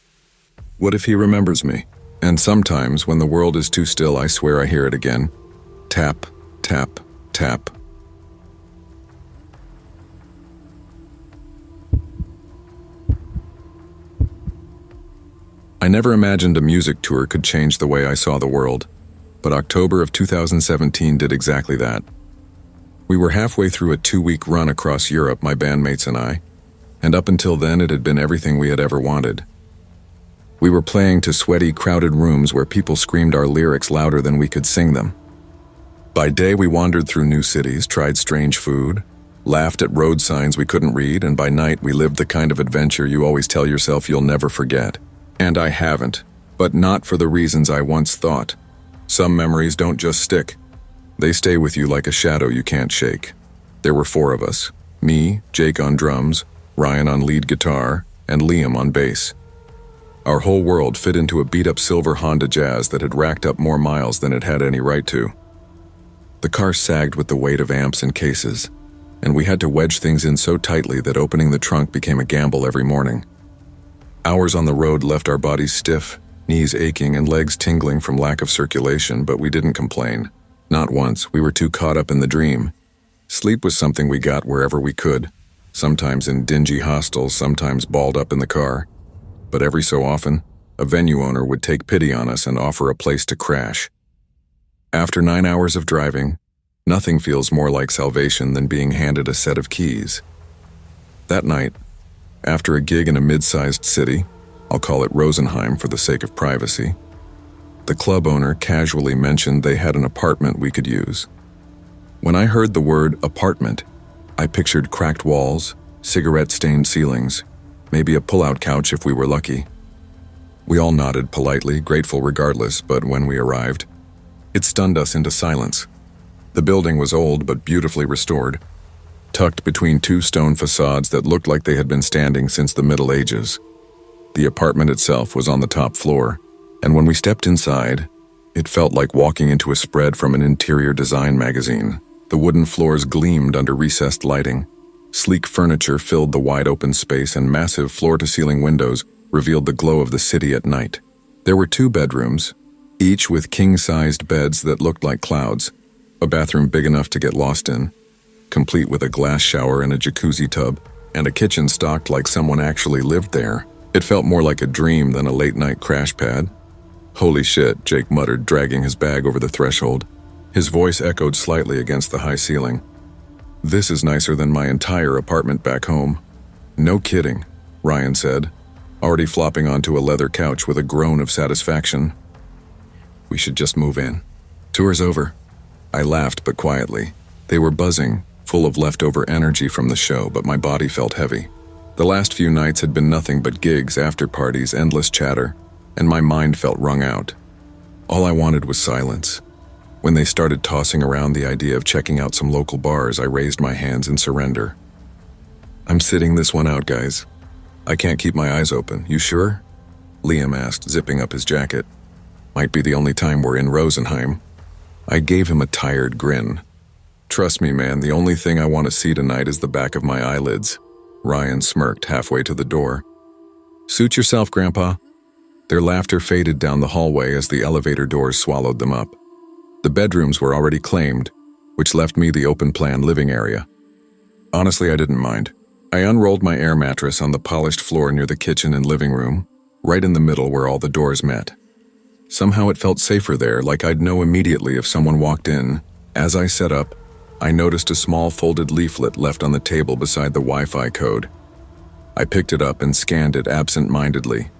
What if he remembers me? And sometimes, when the world is too still, I swear I hear it again. Tap, tap, tap. I never imagined a music tour could change the way I saw the world, but October of 2017 did exactly that. We were halfway through a 2-week run across Europe, my bandmates and I, and up until then it had been everything we had ever wanted. We were playing to sweaty, crowded rooms where people screamed our lyrics louder than we could sing them. By day we wandered through new cities, tried strange food, laughed at road signs we couldn't read, and by night we lived the kind of adventure you always tell yourself you'll never forget. And I haven't, but not for the reasons I once thought. Some memories don't just stick. They stay with you like a shadow you can't shake. There were 4 of us. Me, Jake on drums, Ryan on lead guitar, and Liam on bass. Our whole world fit into a beat-up silver Honda Jazz that had racked up more miles than it had any right to. The car sagged with the weight of amps and cases, and we had to wedge things in so tightly that opening the trunk became a gamble every morning. Hours on the road left our bodies stiff, knees aching and legs tingling from lack of circulation, but we didn't complain. Not once. We were too caught up in the dream. Sleep was something we got wherever we could, sometimes in dingy hostels, sometimes balled up in the car. But every so often, a venue owner would take pity on us and offer a place to crash. After 9 hours of driving, nothing feels more like salvation than being handed a set of keys. That night, after a gig in a mid-sized city, I'll call it Rosenheim for the sake of privacy, the club owner casually mentioned they had an apartment we could use. When I heard the word apartment, I pictured cracked walls, cigarette-stained ceilings, maybe a pull-out couch if we were lucky. We all nodded politely, grateful regardless, but when we arrived, it stunned us into silence. The building was old but beautifully restored, tucked between 2 stone facades that looked like they had been standing since the Middle Ages. The apartment itself was on the top floor, and when we stepped inside, it felt like walking into a spread from an interior design magazine. The wooden floors gleamed under recessed lighting. Sleek furniture filled the wide-open space, and massive floor-to-ceiling windows revealed the glow of the city at night. There were 2 bedrooms, each with king-sized beds that looked like clouds, a bathroom big enough to get lost in, complete with a glass shower and a jacuzzi tub, and a kitchen stocked like someone actually lived there. It felt more like a dream than a late-night crash pad. Holy shit, Jake muttered, dragging his bag over the threshold. His voice echoed slightly against the high ceiling. This is nicer than my entire apartment back home. No kidding, Ryan said, already flopping onto a leather couch with a groan of satisfaction. We should just move in. Tour's over. I laughed, but quietly. They were buzzing, full of leftover energy from the show, but my body felt heavy. The last few nights had been nothing but gigs, after-parties, endless chatter, and my mind felt wrung out. All I wanted was silence. When they started tossing around the idea of checking out some local bars, I raised my hands in surrender. I'm sitting this one out, guys. I can't keep my eyes open. You sure? Liam asked, zipping up his jacket. Might be the only time we're in Rosenheim. I gave him a tired grin. Trust me, man, the only thing I want to see tonight is the back of my eyelids. Ryan smirked halfway to the door. Suit yourself, Grandpa. Their laughter faded down the hallway as the elevator doors swallowed them up. The bedrooms were already claimed, which left me the open-plan living area. Honestly, I didn't mind. I unrolled my air mattress on the polished floor near the kitchen and living room, right in the middle where all the doors met. Somehow it felt safer there, like I'd know immediately if someone walked in. As I set up, I noticed a small folded leaflet left on the table beside the Wi-Fi code. I picked it up and scanned it absent-mindedly.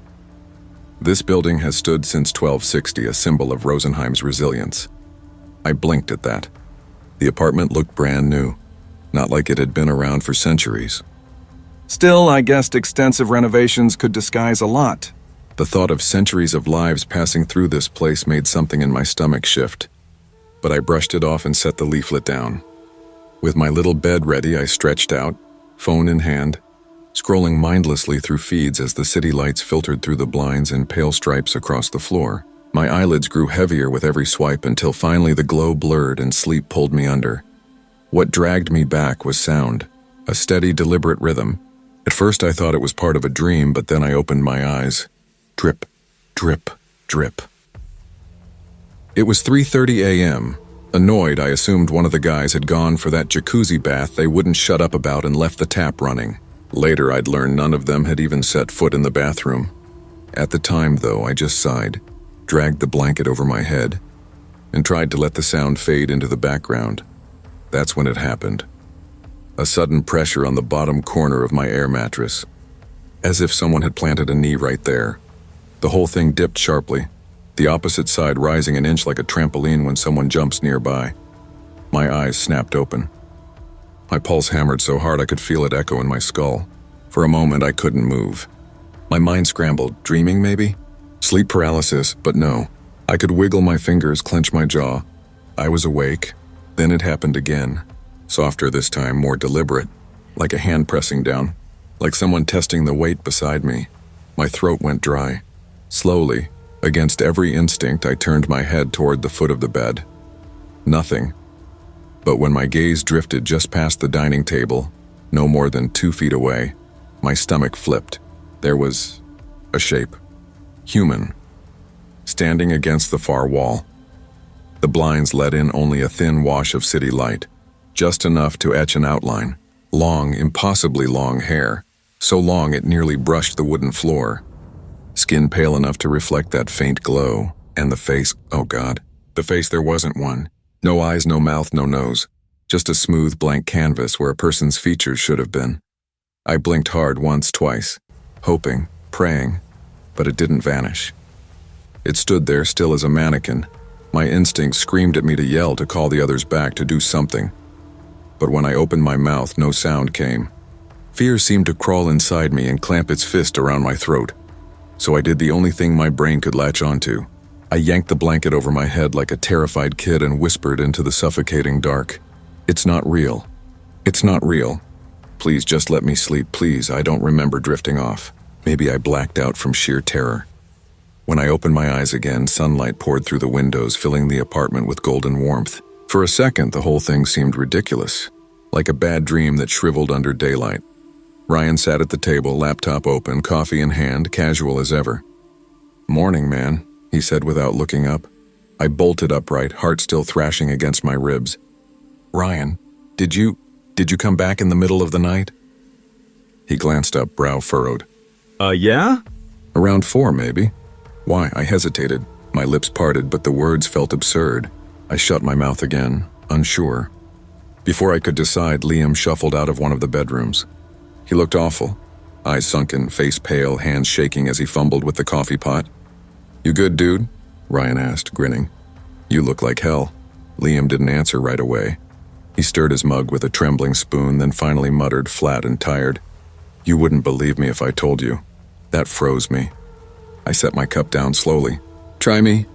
This building has stood since 1260, a symbol of Rosenheim's resilience. I blinked at that. The apartment looked brand new, not like it had been around for centuries. Still, I guessed extensive renovations could disguise a lot. The thought of centuries of lives passing through this place made something in my stomach shift, but I brushed it off and set the leaflet down. With my little bed ready, I stretched out, phone in hand, scrolling mindlessly through feeds as the city lights filtered through the blinds in pale stripes across the floor. My eyelids grew heavier with every swipe until finally the glow blurred and sleep pulled me under. What dragged me back was sound, a steady, deliberate rhythm. At first I thought it was part of a dream, but then I opened my eyes. Drip, drip, drip. It was 3:30 a.m. Annoyed, I assumed one of the guys had gone for that jacuzzi bath they wouldn't shut up about and left the tap running. Later, I'd learned none of them had even set foot in the bathroom. At the time, though, I just sighed, dragged the blanket over my head, and tried to let the sound fade into the background. That's when it happened. A sudden pressure on the bottom corner of my air mattress, as if someone had planted a knee right there. The whole thing dipped sharply, the opposite side rising an inch like a trampoline when someone jumps nearby. My eyes snapped open. My pulse hammered so hard I could feel it echo in my skull. For a moment, I couldn't move. My mind scrambled. Dreaming, maybe? Sleep paralysis, but no. I could wiggle my fingers, clench my jaw. I was awake. Then it happened again. Softer this time, more deliberate. Like a hand pressing down. Like someone testing the weight beside me. My throat went dry. Slowly, against every instinct, I turned my head toward the foot of the bed. Nothing. But when my gaze drifted just past the dining table, no more than 2 feet away, my stomach flipped. There was a shape. Human. Standing against the far wall. The blinds let in only a thin wash of city light, just enough to etch an outline. Long, impossibly long hair, so long it nearly brushed the wooden floor. Skin pale enough to reflect that faint glow, and the face, oh God, the face there wasn't one. No eyes, no mouth, no nose. Just a smooth blank canvas where a person's features should have been. I blinked hard once, twice, hoping, praying, but it didn't vanish. It stood there still as a mannequin. My instincts screamed at me to yell, to call the others back, to do something. But when I opened my mouth, no sound came. Fear seemed to crawl inside me and clamp its fist around my throat. So I did the only thing my brain could latch onto. I yanked the blanket over my head like a terrified kid and whispered into the suffocating dark. It's not real. It's not real. Please just let me sleep, please. I don't remember drifting off. Maybe I blacked out from sheer terror. When I opened my eyes again, sunlight poured through the windows, filling the apartment with golden warmth. For a second, the whole thing seemed ridiculous, like a bad dream that shriveled under daylight. Ryan sat at the table, laptop open, coffee in hand, casual as ever. "Morning, man," he said without looking up. I bolted upright, heart still thrashing against my ribs. "Ryan, did you come back in the middle of the night?" He glanced up, brow furrowed. Yeah? "Around 4, maybe." Why? I hesitated. My lips parted, but the words felt absurd. I shut my mouth again, unsure. Before I could decide, Liam shuffled out of one of the bedrooms. He looked awful, eyes sunken, face pale, hands shaking as he fumbled with the coffee pot. "You good, dude?" Ryan asked, grinning. "You look like hell." Liam didn't answer right away. He stirred his mug with a trembling spoon, then finally muttered, flat and tired, "You wouldn't believe me if I told you." That froze me. I set my cup down slowly. "Try me."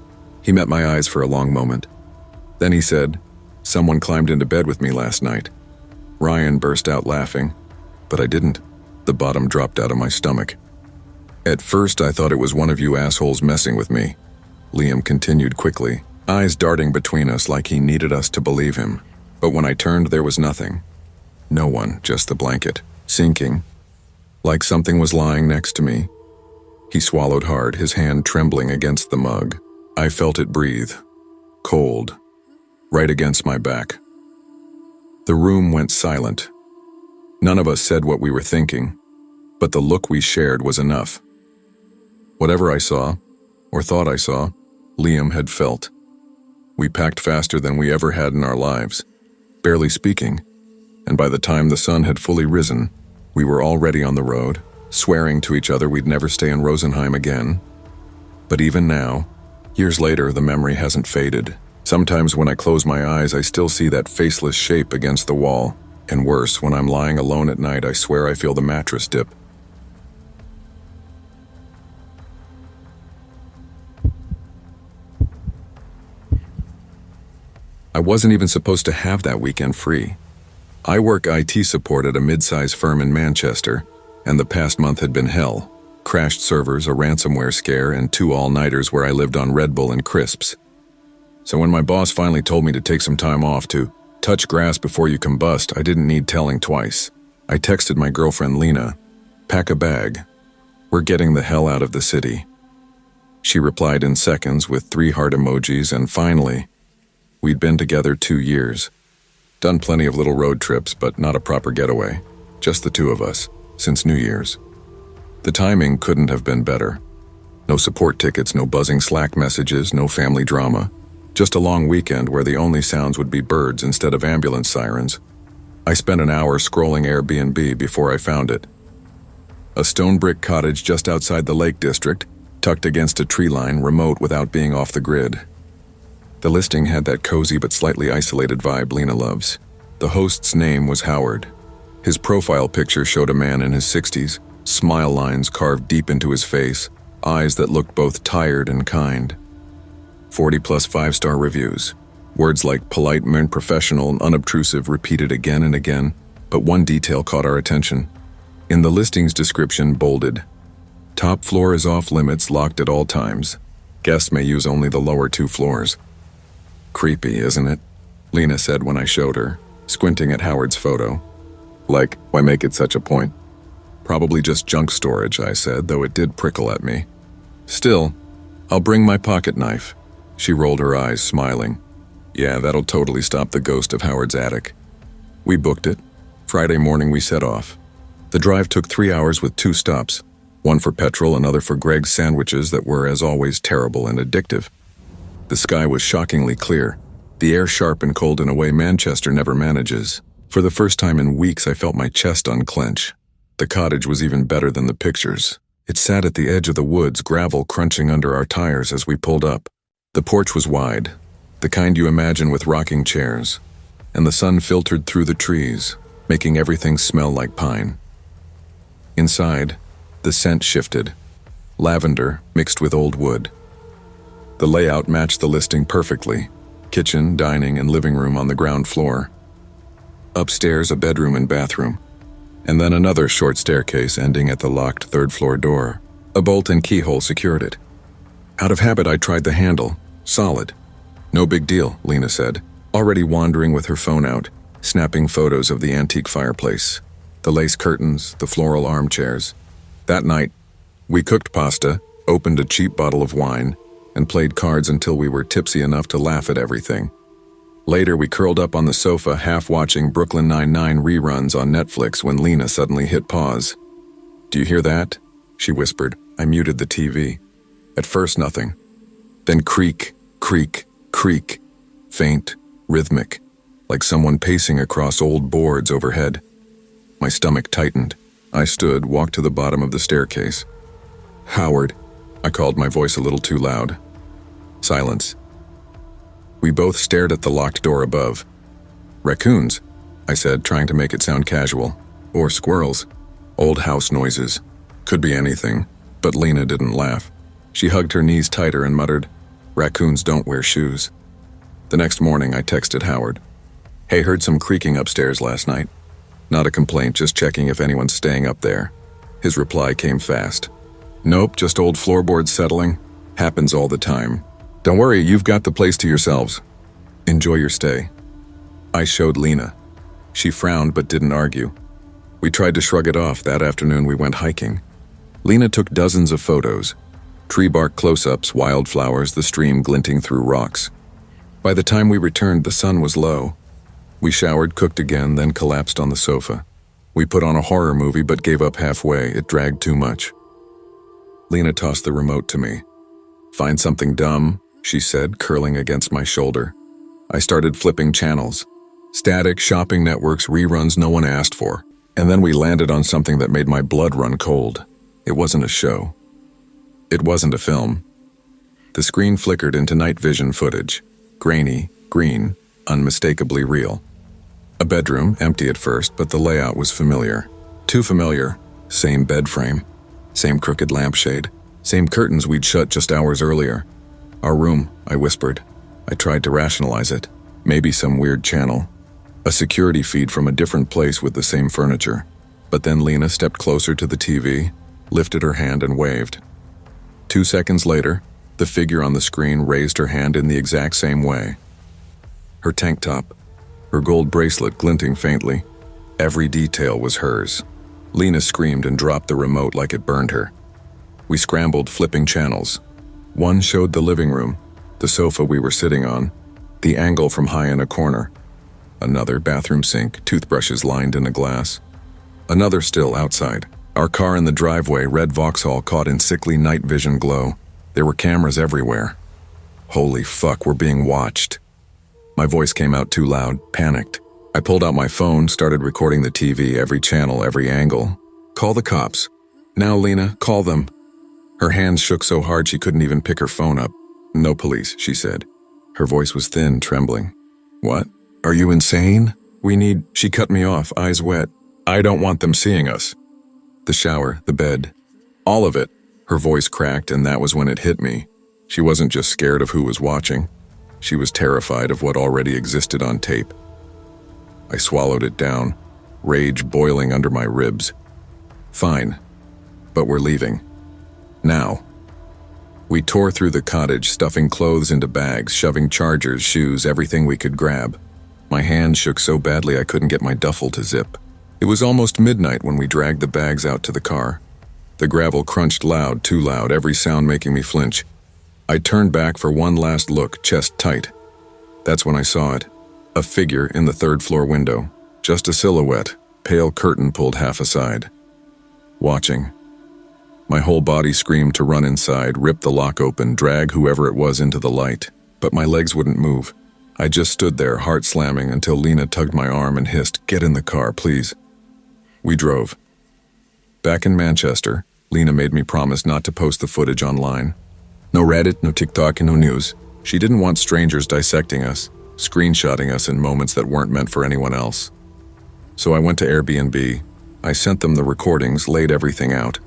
He met my eyes for a long moment. Then he said, "Someone climbed into bed with me last night." Ryan burst out laughing, but I didn't. The bottom dropped out of my stomach. "At first I thought it was one of you assholes messing with me," Liam continued quickly, eyes darting between us like he needed us to believe him. But when I turned, there was nothing. No one, just the blanket, sinking, like something was lying next to me. He swallowed hard, his hand trembling against the mug. I felt it breathe, cold, right against my back. The room went silent. None of us said what we were thinking, but the look we shared was enough. Whatever I saw, or thought I saw, Liam had felt. We packed faster than we ever had in our lives, barely speaking, and by the time the sun had fully risen, we were already on the road, swearing to each other we'd never stay in Rosenheim again. But even now, years later, the memory hasn't faded. Sometimes when I close my eyes, I still see that faceless shape against the wall. And worse, when I'm lying alone at night, I swear I feel the mattress dip. I wasn't even supposed to have that weekend free. I work IT support at a mid-size firm in Manchester, and the past month had been hell. Crashed servers, a ransomware scare, and 2 all-nighters where I lived on Red Bull and crisps. So when my boss finally told me to take some time off to touch grass before you combust, I didn't need telling twice. I texted my girlfriend Lena, "Pack a bag. We're getting the hell out of the city." She replied in seconds with 3 heart emojis, and finally, we'd been together 2 years. Done plenty of little road trips, but not a proper getaway. Just the 2 of us, since New Year's. The timing couldn't have been better. No support tickets, no buzzing Slack messages, no family drama. Just a long weekend where the only sounds would be birds instead of ambulance sirens. I spent an hour scrolling Airbnb before I found it. A stone brick cottage just outside the Lake District, tucked against a tree line, remote without being off the grid. The listing had that cozy but slightly isolated vibe Lena loves. The host's name was Howard. His profile picture showed a man in his 60s, smile lines carved deep into his face, eyes that looked both tired and kind. 40+ 5-star reviews. Words like polite, professional, and unobtrusive repeated again and again, but one detail caught our attention. In the listing's description, bolded, "Top floor is off limits, locked at all times. Guests may use only the lower 2 floors." Creepy, isn't it? Lena said when I showed her, squinting at Howard's photo. Like, why make it such a point? Probably just junk storage, I said, though it did prickle at me. Still, I'll bring my pocket knife. She rolled her eyes, smiling. Yeah, that'll totally stop the ghost of Howard's attic. We booked it. Friday morning we set off. The drive took 3 hours with 2 stops, one for petrol, another for Greg's sandwiches that were, as always, terrible and addictive. The sky was shockingly clear, the air sharp and cold in a way Manchester never manages. For the first time in weeks, I felt my chest unclench. The cottage was even better than the pictures. It sat at the edge of the woods, gravel crunching under our tires as we pulled up. The porch was wide, the kind you imagine with rocking chairs, and the sun filtered through the trees, making everything smell like pine. Inside, the scent shifted, lavender mixed with old wood. The layout matched the listing perfectly, kitchen, dining, and living room on the ground floor. Upstairs, a bedroom and bathroom, and then another short staircase ending at the locked 3rd-floor door. A bolt and keyhole secured it. Out of habit, I tried the handle. Solid. No big deal, Lena said, already wandering with her phone out, snapping photos of the antique fireplace, the lace curtains, the floral armchairs. That night, we cooked pasta, opened a cheap bottle of wine, and played cards until we were tipsy enough to laugh at everything. Later, we curled up on the sofa, half watching Brooklyn Nine-Nine reruns on Netflix when Lena suddenly hit pause. "Do you hear that?" she whispered. I muted the TV. At first, nothing. Then creak, creak, creak. Faint, rhythmic, like someone pacing across old boards overhead. My stomach tightened. I stood, walked to the bottom of the staircase. "Howard," I called, my voice a little too loud. Silence. We both stared at the locked door above. "Raccoons," I said, trying to make it sound casual. "Or squirrels. Old house noises. Could be anything." But Lena didn't laugh. She hugged her knees tighter and muttered, "Raccoons don't wear shoes." The next morning, I texted Howard. "Hey, heard some creaking upstairs last night. Not a complaint, just checking if anyone's staying up there." His reply came fast. "Nope, just old floorboards settling. Happens all the time. Don't worry, you've got the place to yourselves. Enjoy your stay." I showed Lena. She frowned but didn't argue. We tried to shrug it off. That afternoon we went hiking. Lena took dozens of photos. Tree bark close-ups, wildflowers, the stream glinting through rocks. By the time we returned, the sun was low. We showered, cooked again, then collapsed on the sofa. We put on a horror movie but gave up halfway. It dragged too much. Lena tossed the remote to me. "Find something dumb," she said, curling against my shoulder. I started flipping channels. Static, shopping networks, reruns no one asked for. And then we landed on something that made my blood run cold. It wasn't a show. It wasn't a film. The screen flickered into night vision footage. Grainy, green, unmistakably real. A bedroom, empty at first, but the layout was familiar. Too familiar. Same bed frame. Same crooked lampshade. Same curtains we'd shut just hours earlier. "Our room," I whispered. I tried to rationalize it. Maybe some weird channel. A security feed from a different place with the same furniture. But then Lena stepped closer to the TV, lifted her hand and waved. 2 seconds later, the figure on the screen raised her hand in the exact same way. Her tank top, her gold bracelet glinting faintly. Every detail was hers. Lena screamed and dropped the remote like it burned her. We scrambled, flipping channels. One showed the living room, the sofa we were sitting on, the angle from high in a corner. Another, bathroom sink, toothbrushes lined in a glass. Another still outside. Our car in the driveway, red Vauxhall caught in sickly night vision glow. There were cameras everywhere. Holy fuck, we're being watched. My voice came out too loud, panicked. I pulled out my phone, started recording the TV, every channel, every angle. "Call the cops. Now, Lena, call them." Her hands shook so hard she couldn't even pick her phone up. "No police," she said. Her voice was thin, trembling. "What? Are you insane? We need—" She cut me off, eyes wet. "I don't want them seeing us." The shower, the bed, all of it. Her voice cracked, and that was when it hit me. She wasn't just scared of who was watching. She was terrified of what already existed on tape. I swallowed it down, rage boiling under my ribs. "Fine, but we're leaving. Now." We tore through the cottage, stuffing clothes into bags, shoving chargers, shoes, everything we could grab. My hands shook so badly I couldn't get my duffel to zip. It was almost midnight when we dragged the bags out to the car. The gravel crunched loud, too loud, every sound making me flinch. I turned back for one last look, chest tight. That's when I saw it. A figure in the third-floor window. Just a silhouette, pale curtain pulled half aside. Watching. My whole body screamed to run inside, rip the lock open, drag whoever it was into the light. But my legs wouldn't move. I just stood there, heart slamming, until Lena tugged my arm and hissed, "Get in the car, please." We drove. Back in Manchester, Lena made me promise not to post the footage online. No Reddit, no TikTok, and no news. She didn't want strangers dissecting us, screenshotting us in moments that weren't meant for anyone else. So I went to Airbnb. I sent them the recordings, laid everything out.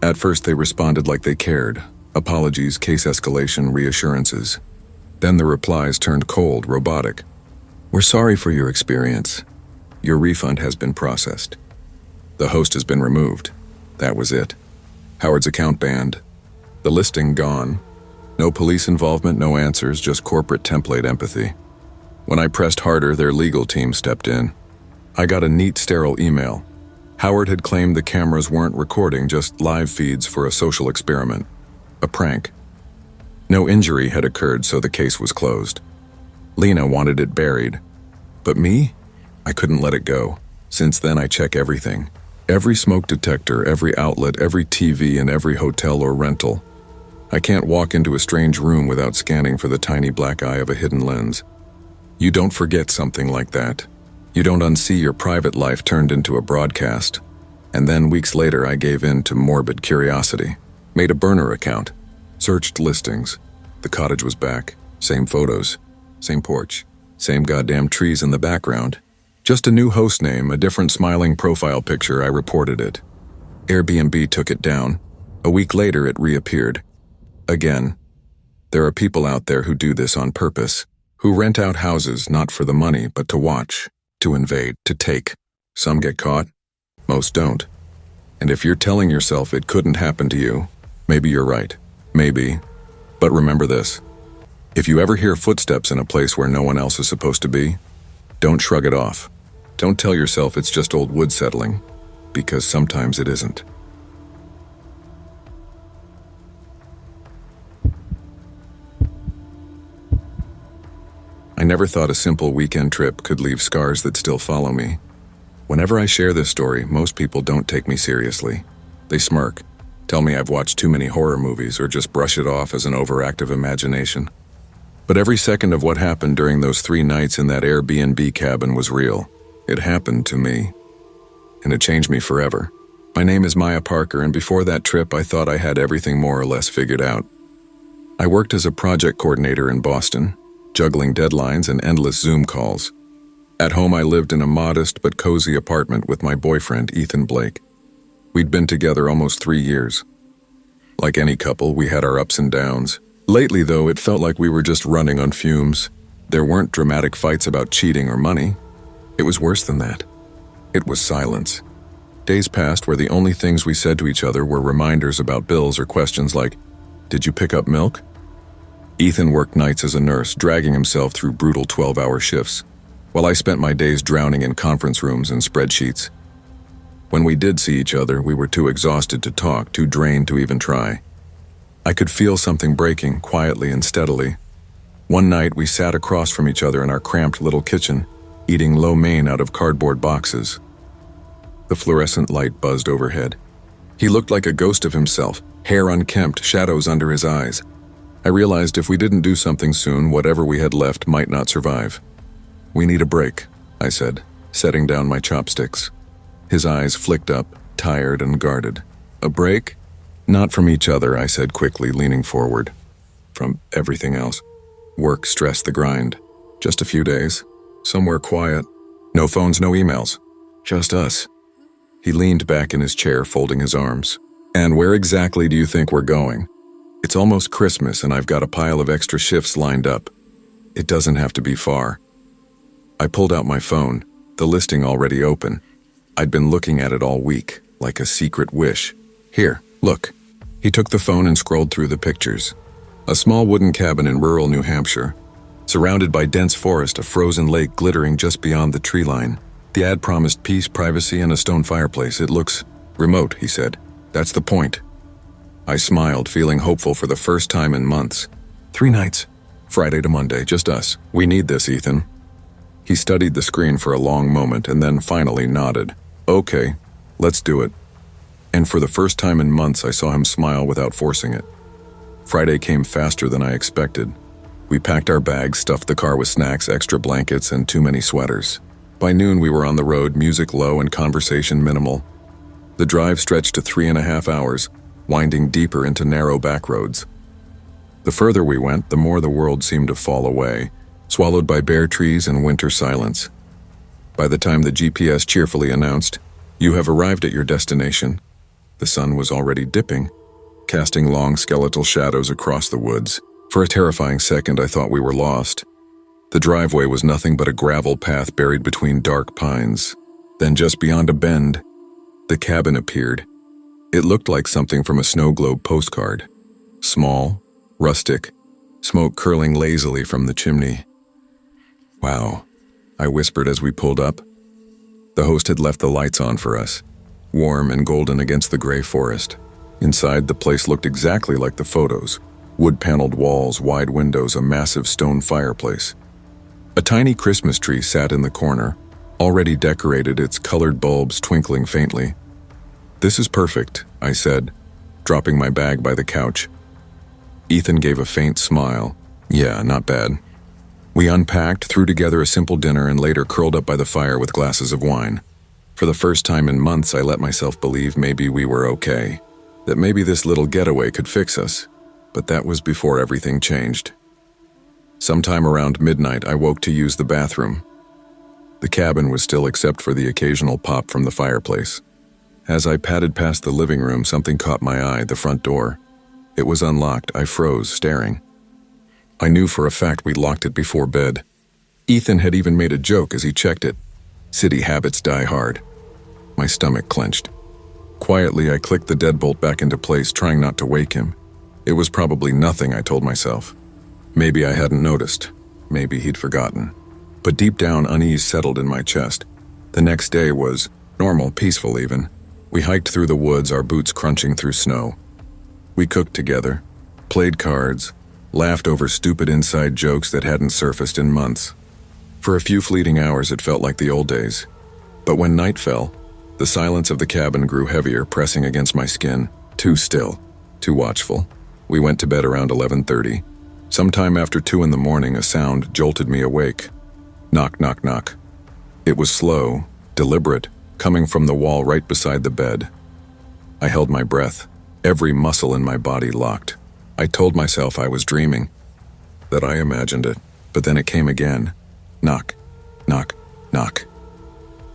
At first they responded like they cared. Apologies, case escalation, reassurances. Then the replies turned cold, robotic. "We're sorry for your experience. Your refund has been processed. The host has been removed." That was it. Howard's account banned. The listing gone. No police involvement, no answers, just corporate template empathy. When I pressed harder, their legal team stepped in. I got a neat, sterile email. Howard had claimed the cameras weren't recording, just live feeds for a social experiment. A prank. No injury had occurred, so the case was closed. Lena wanted it buried. But me? I couldn't let it go. Since then, I check everything. Every smoke detector, every outlet, every TV, and every hotel or rental. I can't walk into a strange room without scanning for the tiny black eye of a hidden lens. You don't forget something like that. You don't unsee your private life turned into a broadcast. And then weeks later, I gave in to morbid curiosity. Made a burner account. Searched listings. The cottage was back. Same photos. Same porch. Same goddamn trees in the background. Just a new host name, a different smiling profile picture. I reported it. Airbnb took it down. A week later, it reappeared. Again. There are people out there who do this on purpose, who rent out houses not for the money, but to watch, to invade, to take. Some get caught. Most don't. And if you're telling yourself it couldn't happen to you, maybe you're right. Maybe. But remember this. If you ever hear footsteps in a place where no one else is supposed to be, don't shrug it off. Don't tell yourself it's just old wood settling, because sometimes it isn't. never thought a simple weekend trip could leave scars that still follow me. Whenever I share this story, most people don't take me seriously. They smirk, tell me I've watched too many horror movies, or just brush it off as an overactive imagination. But every second of what happened during those 3 nights in that Airbnb cabin was real. It happened to me. And it changed me forever. My name is Maya Parker, and before that trip I thought I had everything more or less figured out. I worked as a project coordinator in Boston, juggling deadlines and endless Zoom calls. At home I lived in a modest but cozy apartment with my boyfriend, Ethan Blake. We'd been together almost 3 years. Like any couple, we had our ups and downs. Lately, though, it felt like we were just running on fumes. There weren't dramatic fights about cheating or money. It was worse than that. It was silence. Days passed where the only things we said to each other were reminders about bills or questions like, "Did you pick up milk?" Ethan worked nights as a nurse, dragging himself through brutal 12-hour shifts, while I spent my days drowning in conference rooms and spreadsheets. When we did see each other, we were too exhausted to talk, too drained to even try. I could feel something breaking, quietly and steadily. One night, we sat across from each other in our cramped little kitchen, eating lo mein out of cardboard boxes. The fluorescent light buzzed overhead. He looked like a ghost of himself, hair unkempt, shadows under his eyes. I realized if we didn't do something soon, whatever we had left might not survive. "We need a break," I said, setting down my chopsticks. His eyes flicked up, tired and guarded. "A break?" "Not from each other," I said quickly, leaning forward. "From everything else. Work, stress, the grind. Just a few days. Somewhere quiet. No phones, no emails. Just us." He leaned back in his chair, folding his arms. "And where exactly do you think we're going? It's almost Christmas and I've got a pile of extra shifts lined up. It doesn't have to be far." I pulled out my phone, the listing already open. I'd been looking at it all week, like a secret wish. "Here, look." He took the phone and scrolled through the pictures. A small wooden cabin in rural New Hampshire, surrounded by dense forest, a frozen lake glittering just beyond the tree line. The ad promised peace, privacy, and a stone fireplace. "It looks remote," he said. "That's the point." I smiled, feeling hopeful for the first time in months. 3 nights, Friday to Monday, just us. "We need this, Ethan." He studied the screen for a long moment and then finally nodded. "Okay, let's do it." And for the first time in months, I saw him smile without forcing it. Friday came faster than I expected. We packed our bags, stuffed the car with snacks, extra blankets, and too many sweaters. By noon, we were on the road, music low and conversation minimal. The drive stretched to 3.5 hours, winding deeper into narrow back roads. The further we went, the more the world seemed to fall away, swallowed by bare trees and winter silence. By the time the GPS cheerfully announced, "You have arrived at your destination," the sun was already dipping, casting long skeletal shadows across the woods. For a terrifying second, I thought we were lost. The driveway was nothing but a gravel path buried between dark pines. Then just beyond a bend, the cabin appeared. It looked like something from a snow globe postcard. Small, rustic, smoke curling lazily from the chimney. "Wow," I whispered as we pulled up. The host had left the lights on for us, warm and golden against the gray forest. Inside, the place looked exactly like the photos. Wood-paneled walls, wide windows, a massive stone fireplace. A tiny Christmas tree sat in the corner, already decorated, its colored bulbs twinkling faintly. "This is perfect," I said, dropping my bag by the couch. Ethan gave a faint smile. "Yeah, not bad." We unpacked, threw together a simple dinner, and later curled up by the fire with glasses of wine. For the first time in months, I let myself believe maybe we were okay, that maybe this little getaway could fix us. But that was before everything changed. Sometime around midnight, I woke to use the bathroom. The cabin was still except for the occasional pop from the fireplace. As I padded past the living room, something caught my eye, the front door. It was unlocked. I froze, staring. I knew for a fact we'd locked it before bed. Ethan had even made a joke as he checked it. City habits die hard. My stomach clenched. Quietly, I clicked the deadbolt back into place, trying not to wake him. It was probably nothing, I told myself. Maybe I hadn't noticed. Maybe he'd forgotten. But deep down, unease settled in my chest. The next day was normal, peaceful even. We hiked through the woods, our boots crunching through snow. We cooked together, played cards, laughed over stupid inside jokes that hadn't surfaced in months. For a few fleeting hours, it felt like the old days. But when night fell, the silence of the cabin grew heavier, pressing against my skin. Too still, too watchful. We went to bed around 11:30. Sometime after 2 in the morning, a sound jolted me awake. Knock, knock, knock. It was slow, deliberate, coming from the wall right beside the bed. I held my breath, every muscle in my body locked. I told myself I was dreaming, that I imagined it, but then it came again. Knock, knock, knock.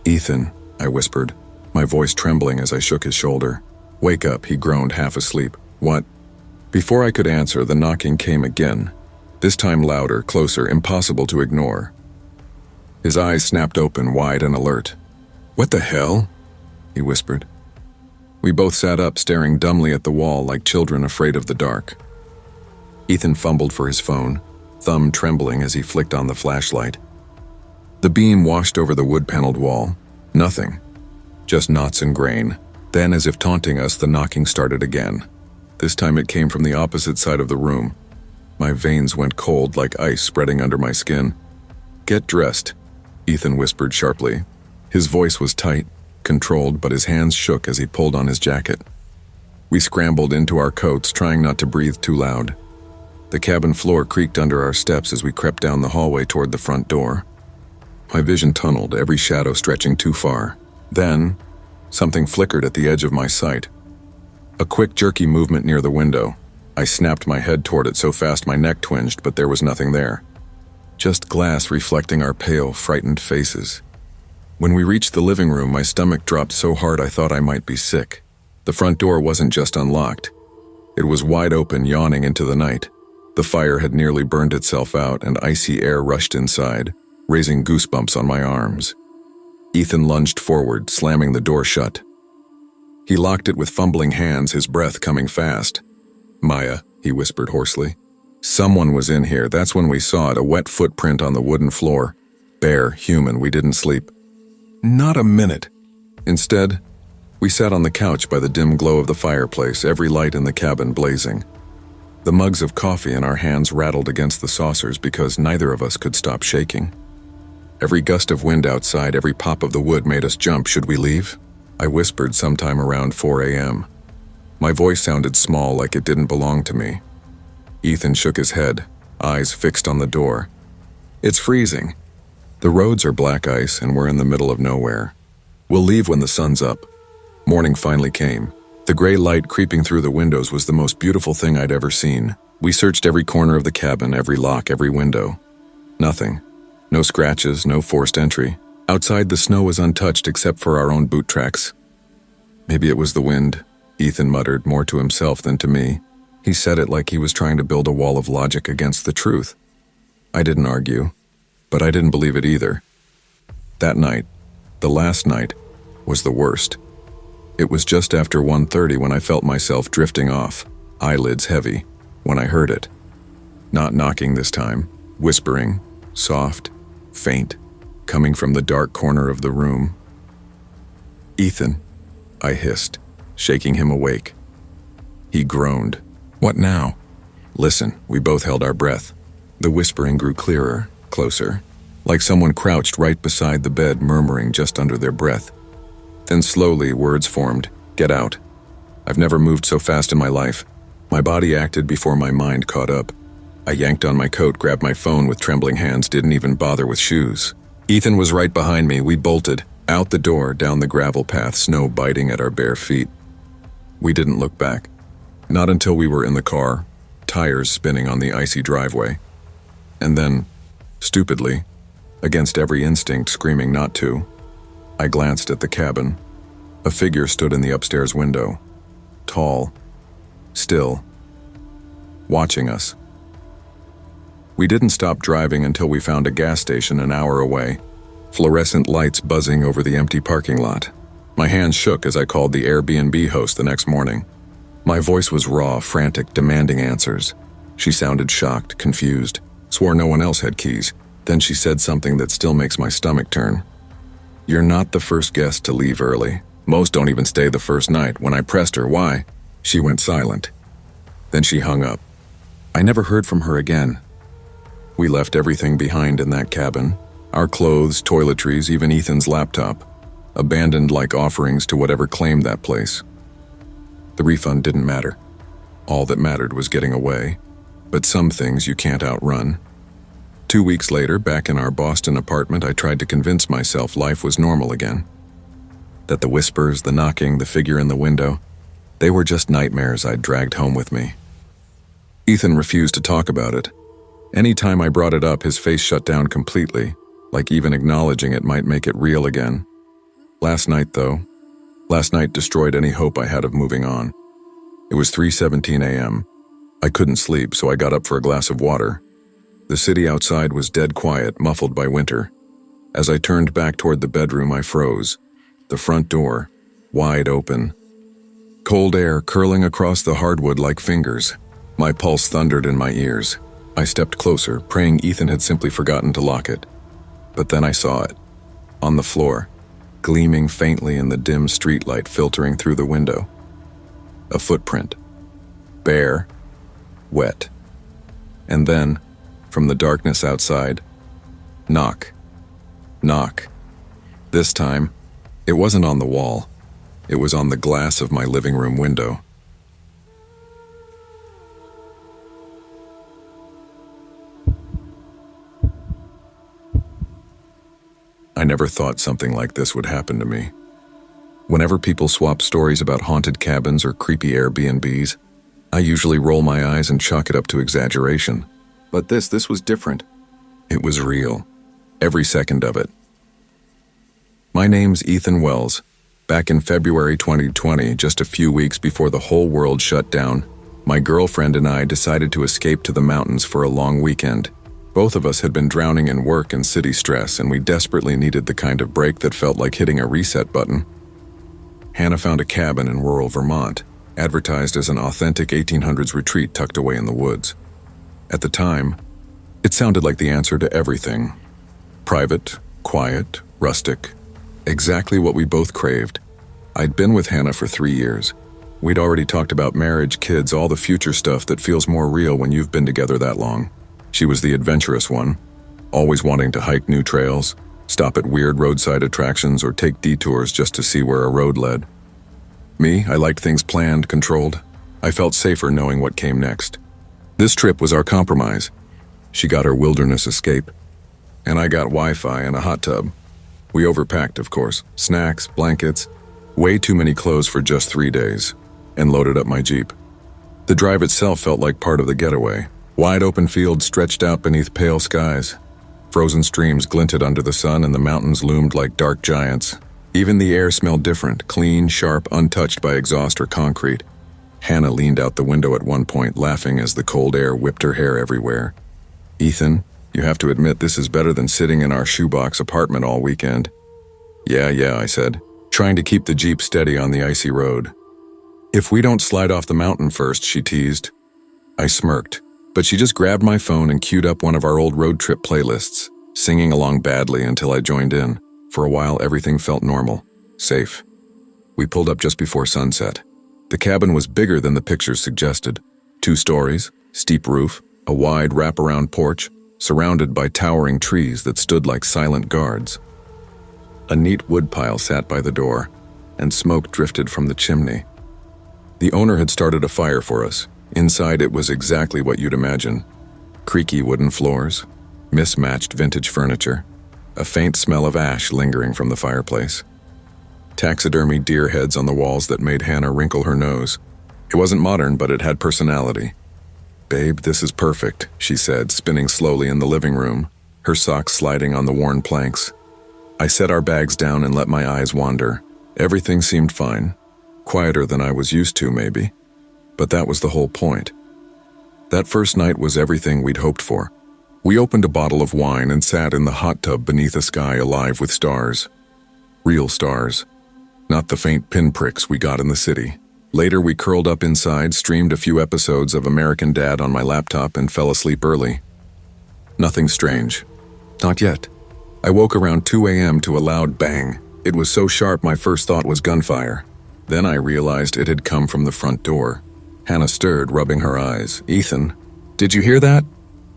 "Ethan," I whispered, my voice trembling as I shook his shoulder. "Wake up," he groaned, half asleep. "What?" Before I could answer, the knocking came again. This time louder, closer, impossible to ignore. His eyes snapped open, wide and alert. "What the hell?" he whispered. We both sat up, staring dumbly at the wall like children afraid of the dark. Ethan fumbled for his phone, thumb trembling as he flicked on the flashlight. The beam washed over the wood-paneled wall. Nothing. Just knots and grain. Then, as if taunting us, the knocking started again. This time it came from the opposite side of the room. My veins went cold like ice spreading under my skin. "Get dressed," Ethan whispered sharply. His voice was tight, controlled, but his hands shook as he pulled on his jacket. We scrambled into our coats, trying not to breathe too loud. The cabin floor creaked under our steps as we crept down the hallway toward the front door. My vision tunneled, every shadow stretching too far. Then, something flickered at the edge of my sight. A quick, jerky movement near the window. I snapped my head toward it so fast my neck twinged, but there was nothing there. Just glass reflecting our pale, frightened faces. When we reached the living room, my stomach dropped so hard I thought I might be sick. The front door wasn't just unlocked. It was wide open, yawning into the night. The fire had nearly burned itself out, and icy air rushed inside, raising goosebumps on my arms. Ethan lunged forward, slamming the door shut. He locked it with fumbling hands, his breath coming fast. "Maya," he whispered hoarsely. "Someone was in here. That's when we saw it, a wet footprint on the wooden floor. Bare, human, we didn't sleep." Not a minute. Instead, we sat on the couch by the dim glow of the fireplace, every light in the cabin blazing. The mugs of coffee in our hands rattled against the saucers because neither of us could stop shaking. Every gust of wind outside, every pop of the wood made us jump. "Should we leave?" I whispered sometime around 4 a.m. My voice sounded small, like it didn't belong to me. Ethan shook his head, eyes fixed on the door. "It's freezing. The roads are black ice and we're in the middle of nowhere. We'll leave when the sun's up." Morning finally came. The gray light creeping through the windows was the most beautiful thing I'd ever seen. We searched every corner of the cabin, every lock, every window. Nothing. No scratches, no forced entry. Outside, the snow was untouched except for our own boot tracks. "Maybe it was the wind," Ethan muttered, more to himself than to me. He said it like he was trying to build a wall of logic against the truth. I didn't argue, but I didn't believe it either. That night, the last night, was the worst. It was just after 1:30 when I felt myself drifting off, eyelids heavy, when I heard it. Not knocking this time, whispering, soft, faint, coming from the dark corner of the room. "Ethan," I hissed, shaking him awake. He groaned. "What now?" "Listen." We both held our breath. The whispering grew clearer, closer, like someone crouched right beside the bed, murmuring just under their breath. Then slowly words formed. "Get out." I've never moved so fast in my life. My body acted before my mind caught up. I yanked on my coat, grabbed my phone with trembling hands, didn't even bother with shoes. Ethan was right behind me. We bolted, out the door, down the gravel path, snow biting at our bare feet. We didn't look back. Not until we were in the car, tires spinning on the icy driveway. And then, stupidly, against every instinct screaming not to, I glanced at the cabin. A figure stood in the upstairs window. Tall. Still. Watching us. We didn't stop driving until we found a gas station an hour away. Fluorescent lights buzzing over the empty parking lot. My hands shook as I called the Airbnb host the next morning. My voice was raw, frantic, demanding answers. She sounded shocked, confused, swore no one else had keys. Then she said something that still makes my stomach turn. "You're not the first guest to leave early. Most don't even stay the first night." When I pressed her why, she went silent. Then she hung up. I never heard from her again. We left everything behind in that cabin. Our clothes, toiletries, even Ethan's laptop, abandoned like offerings to whatever claimed that place. The refund didn't matter. All that mattered was getting away, but some things you can't outrun. 2 weeks later, back in our Boston apartment, I tried to convince myself life was normal again. That the whispers, the knocking, the figure in the window, they were just nightmares I'd dragged home with me. Ethan refused to talk about it. Any time I brought it up, his face shut down completely, like even acknowledging it might make it real again. Last night destroyed any hope I had of moving on. It was 3:17 a.m. I couldn't sleep, so I got up for a glass of water. The city outside was dead quiet, muffled by winter. As I turned back toward the bedroom, I froze. The front door, wide open. Cold air curling across the hardwood like fingers. My pulse thundered in my ears. I stepped closer, praying Ethan had simply forgotten to lock it. But then I saw it. On the floor, gleaming faintly in the dim streetlight filtering through the window. A footprint. Bare. Wet. And then, from the darkness outside, knock. Knock. This time, it wasn't on the wall. It was on the glass of my living room window. I never thought something like this would happen to me. Whenever people swap stories about haunted cabins or creepy Airbnbs, I usually roll my eyes and chalk it up to exaggeration. But this was different. It was real. Every second of it. My name's Ethan Wells. Back in February 2020, just a few weeks before the whole world shut down, my girlfriend and I decided to escape to the mountains for a long weekend. Both of us had been drowning in work and city stress, and we desperately needed the kind of break that felt like hitting a reset button. Hannah found a cabin in rural Vermont, advertised as an authentic 1800s retreat tucked away in the woods. At the time, it sounded like the answer to everything. Private, quiet, rustic. Exactly what we both craved. I'd been with Hannah for 3 years. We'd already talked about marriage, kids, all the future stuff that feels more real when you've been together that long. She was the adventurous one, always wanting to hike new trails, stop at weird roadside attractions, or take detours just to see where a road led. Me, I liked things planned, controlled. I felt safer knowing what came next. This trip was our compromise. She got her wilderness escape, and I got Wi-Fi and a hot tub. We overpacked, of course, snacks, blankets, way too many clothes for just 3 days, and loaded up my Jeep. The drive itself felt like part of the getaway. Wide open fields stretched out beneath pale skies. Frozen streams glinted under the sun, and the mountains loomed like dark giants. Even the air smelled different, clean, sharp, untouched by exhaust or concrete. Hannah leaned out the window at one point, laughing as the cold air whipped her hair everywhere. "Ethan, you have to admit this is better than sitting in our shoebox apartment all weekend." Yeah, I said, trying to keep the Jeep steady on the icy road. "If we don't slide off the mountain first," she teased. I smirked, but she just grabbed my phone and queued up one of our old road trip playlists, singing along badly until I joined in. For a while, everything felt normal, safe. We pulled up just before sunset. The cabin was bigger than the pictures suggested. 2 stories, steep roof, a wide wraparound porch, surrounded by towering trees that stood like silent guards. A neat woodpile sat by the door, and smoke drifted from the chimney. The owner had started a fire for us. Inside, it was exactly what you'd imagine. Creaky wooden floors, mismatched vintage furniture, a faint smell of ash lingering from the fireplace. Taxidermy deer heads on the walls that made Hannah wrinkle her nose. It wasn't modern, but it had personality. "Babe, this is perfect," she said, spinning slowly in the living room, her socks sliding on the worn planks. I set our bags down and let my eyes wander. Everything seemed fine. Quieter than I was used to, maybe. But that was the whole point. That first night was everything we'd hoped for. We opened a bottle of wine and sat in the hot tub beneath a sky alive with stars. Real stars. Not the faint pinpricks we got in the city. Later, we curled up inside, streamed a few episodes of American Dad on my laptop, and fell asleep early. Nothing strange. Not yet. I woke around 2 a.m. to a loud bang. It was so sharp my first thought was gunfire. Then I realized it had come from the front door. Hannah stirred, rubbing her eyes. "Ethan, did you hear that?"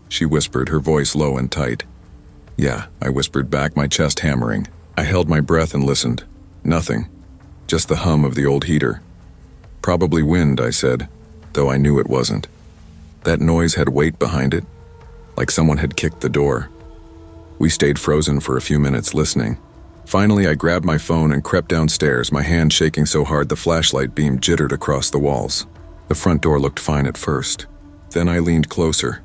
She whispered, her voice low and tight. Yeah, I whispered back, my chest hammering. I held my breath and listened. Nothing. Just the hum of the old heater. Probably wind, I said, though I knew it wasn't. That noise had weight behind it, like someone had kicked the door. We stayed frozen for a few minutes listening. Finally, I grabbed my phone and crept downstairs, my hand shaking so hard the flashlight beam jittered across the walls. The front door looked fine at first. Then I leaned closer.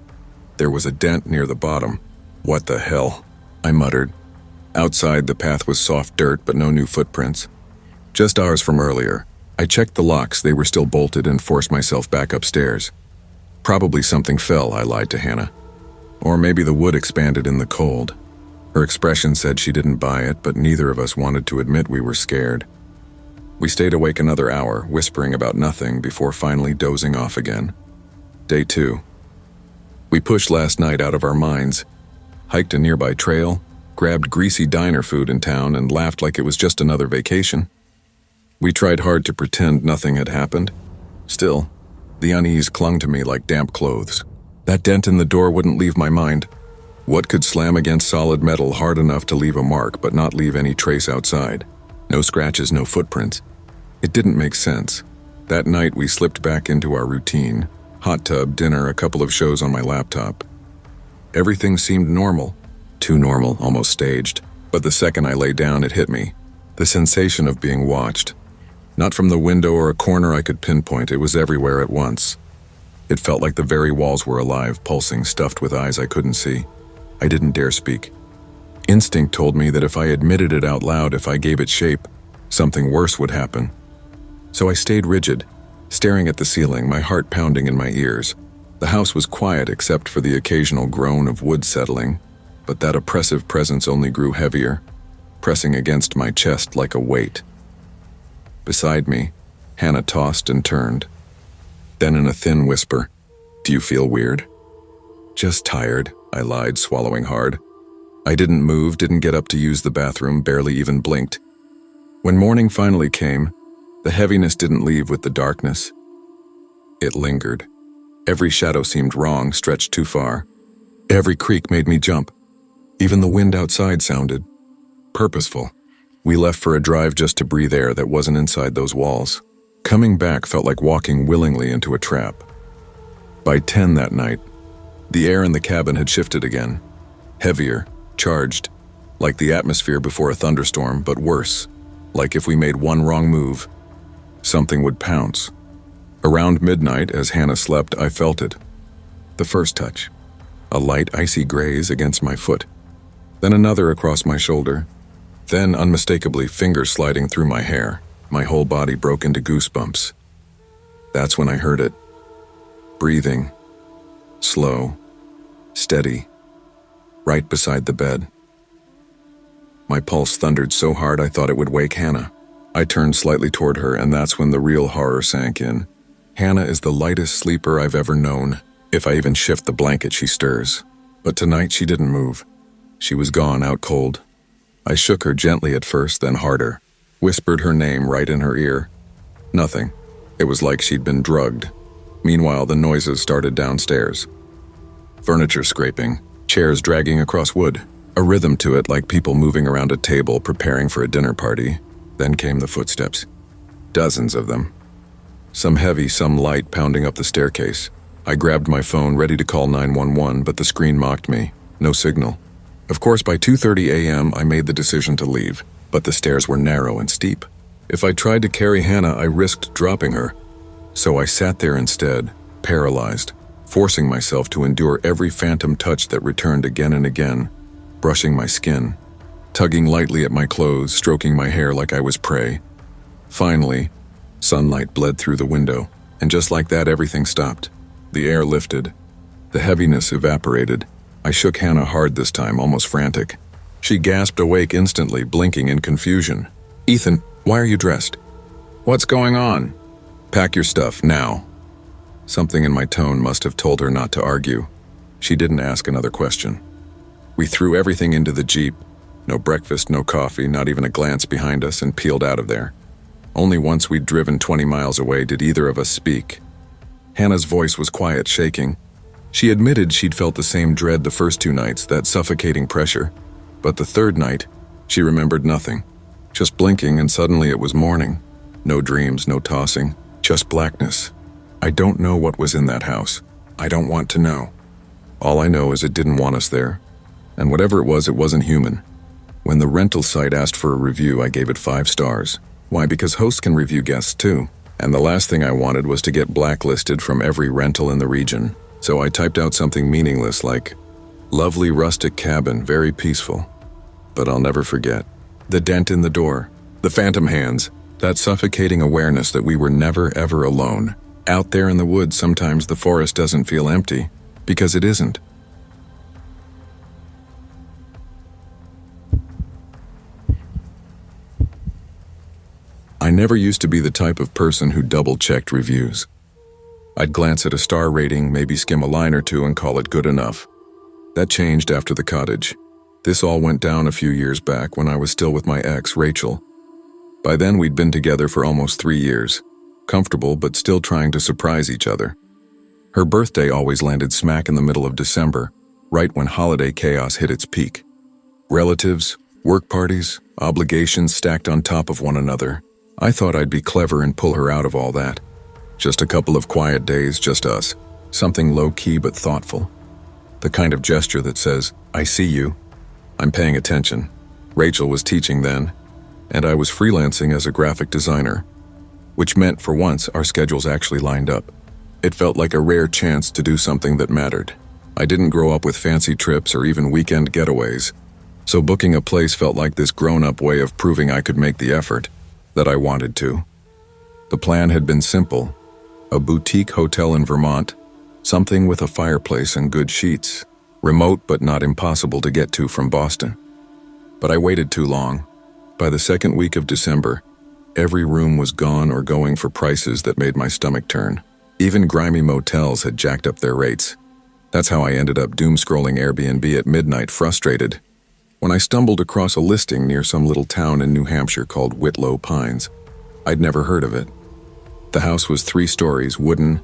There was a dent near the bottom. What the hell? I muttered. Outside, the path was soft dirt, but no new footprints. Just ours from earlier. I checked the locks, they were still bolted, and forced myself back upstairs. Probably something fell, I lied to Hannah. Or maybe the wood expanded in the cold. Her expression said she didn't buy it, but neither of us wanted to admit we were scared. We stayed awake another hour, whispering about nothing, before finally dozing off again. Day 2. We pushed last night out of our minds, hiked a nearby trail, grabbed greasy diner food in town, and laughed like it was just another vacation. We tried hard to pretend nothing had happened. Still, the unease clung to me like damp clothes. That dent in the door wouldn't leave my mind. What could slam against solid metal hard enough to leave a mark but not leave any trace outside? No scratches, no footprints. It didn't make sense. That night we slipped back into our routine. Hot tub, dinner, a couple of shows on my laptop. Everything seemed normal. Too normal, almost staged. But the second I lay down, it hit me. The sensation of being watched. Not from the window or a corner I could pinpoint, it was everywhere at once. It felt like the very walls were alive, pulsing, stuffed with eyes I couldn't see. I didn't dare speak. Instinct told me that if I admitted it out loud, if I gave it shape, something worse would happen. So I stayed rigid, staring at the ceiling, my heart pounding in my ears. The house was quiet except for the occasional groan of wood settling, but that oppressive presence only grew heavier, pressing against my chest like a weight. Beside me, Hannah tossed and turned. Then in a thin whisper, "Do you feel weird?" "Just tired," I lied, swallowing hard. I didn't move, didn't get up to use the bathroom, barely even blinked. When morning finally came, the heaviness didn't leave with the darkness. It lingered. Every shadow seemed wrong, stretched too far. Every creak made me jump. Even the wind outside sounded purposeful. We left for a drive just to breathe air that wasn't inside those walls. Coming back felt like walking willingly into a trap. By 10 that night, the air in the cabin had shifted again. Heavier, charged, like the atmosphere before a thunderstorm, but worse, like if we made one wrong move, something would pounce. Around midnight, as Hannah slept, I felt it. The first touch, a light icy graze against my foot, then another across my shoulder, then unmistakably fingers sliding through my hair. My whole body broke into goosebumps. That's when I heard it. Breathing, slow, steady, right beside the bed. My pulse thundered so hard I thought it would wake Hannah. I turned slightly toward her, and that's when the real horror sank in. Hannah is the lightest sleeper I've ever known. If I even shift the blanket, she stirs. But tonight she didn't move. She was gone, out cold. I shook her gently at first, then harder. Whispered her name right in her ear. Nothing. It was like she'd been drugged. Meanwhile, the noises started downstairs. Furniture scraping, chairs dragging across wood, a rhythm to it like people moving around a table preparing for a dinner party. Then came the footsteps. Dozens of them. Some heavy, some light, pounding up the staircase. I grabbed my phone, ready to call 911, but the screen mocked me. No signal. Of course, by 2:30 a.m., I made the decision to leave. But the stairs were narrow and steep. If I tried to carry Hannah, I risked dropping her. So I sat there instead, paralyzed, forcing myself to endure every phantom touch that returned again and again, brushing my skin, tugging lightly at my clothes, stroking my hair like I was prey. Finally, sunlight bled through the window, and just like that, everything stopped. The air lifted. The heaviness evaporated. I shook Hannah hard this time, almost frantic. She gasped awake instantly, blinking in confusion. "Ethan, why are you dressed?" "What's going on?" "Pack your stuff, now." Something in my tone must have told her not to argue. She didn't ask another question. We threw everything into the Jeep. No breakfast, no coffee, not even a glance behind us, and peeled out of there. Only once we'd driven 20 miles away did either of us speak. Hannah's voice was quiet, shaking. She admitted she'd felt the same dread the first 2 nights, that suffocating pressure. But the third night, she remembered nothing. Just blinking and suddenly it was morning. No dreams, no tossing, just blackness. I don't know what was in that house. I don't want to know. All I know is it didn't want us there. And whatever it wasn't human. When the rental site asked for a review, I gave it 5 stars. Why? Because hosts can review guests too. And the last thing I wanted was to get blacklisted from every rental in the region. So I typed out something meaningless like, "Lovely rustic cabin, very peaceful." But I'll never forget. The dent in the door, the phantom hands, that suffocating awareness that we were never ever alone. Out there in the woods, sometimes the forest doesn't feel empty, because it isn't. I never used to be the type of person who double-checked reviews. I'd glance at a star rating, maybe skim a line or two and call it good enough. That changed after the cottage. This all went down a few years back when I was still with my ex, Rachel. By then we'd been together for almost 3 years, comfortable but still trying to surprise each other. Her birthday always landed smack in the middle of December, right when holiday chaos hit its peak. Relatives, work parties, obligations stacked on top of one another. I thought I'd be clever and pull her out of all that. Just a couple of quiet days, just us. Something low-key but thoughtful. The kind of gesture that says, "I see you. I'm paying attention." Rachel was teaching then, and I was freelancing as a graphic designer, which meant for once our schedules actually lined up. It felt like a rare chance to do something that mattered. I didn't grow up with fancy trips or even weekend getaways, so booking a place felt like this grown-up way of proving I could make the effort, that I wanted to. The plan had been simple: a boutique hotel in Vermont, something with a fireplace and good sheets, remote but not impossible to get to from Boston. But I waited too long. By the second week of December, every room was gone or going for prices that made my stomach turn. Even grimy motels had jacked up their rates. That's how I ended up doom-scrolling Airbnb at midnight, frustrated, when I stumbled across a listing near some little town in New Hampshire called Whitlow Pines. I'd never heard of it. The house was 3 stories, wooden,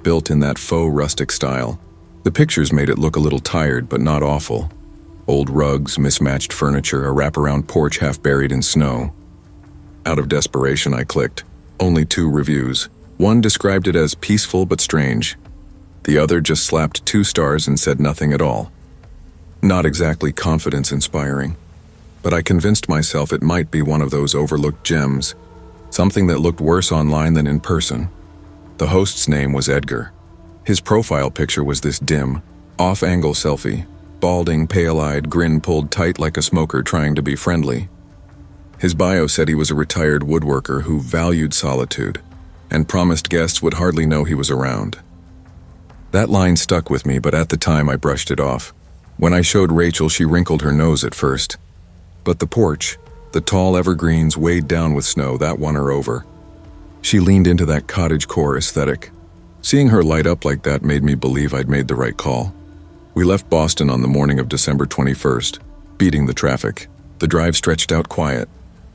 built in that faux rustic style. The pictures made it look a little tired, but not awful. Old rugs, mismatched furniture, a wraparound porch half buried in snow. Out of desperation, I clicked. Only 2 reviews. One described it as peaceful but strange. The other just slapped 2 stars and said nothing at all. Not exactly confidence-inspiring, but I convinced myself it might be one of those overlooked gems, something that looked worse online than in person. The host's name was Edgar. His profile picture was this dim, off-angle selfie, balding, pale-eyed, grin pulled tight like a smoker trying to be friendly. His bio said he was a retired woodworker who valued solitude and promised guests would hardly know he was around. That line stuck with me, but at the time I brushed it off. When I showed Rachel, she wrinkled her nose at first. But the porch, the tall evergreens weighed down with snow, that won her over. She leaned into that cottagecore aesthetic. Seeing her light up like that made me believe I'd made the right call. We left Boston on the morning of December 21st, beating the traffic. The drive stretched out quiet,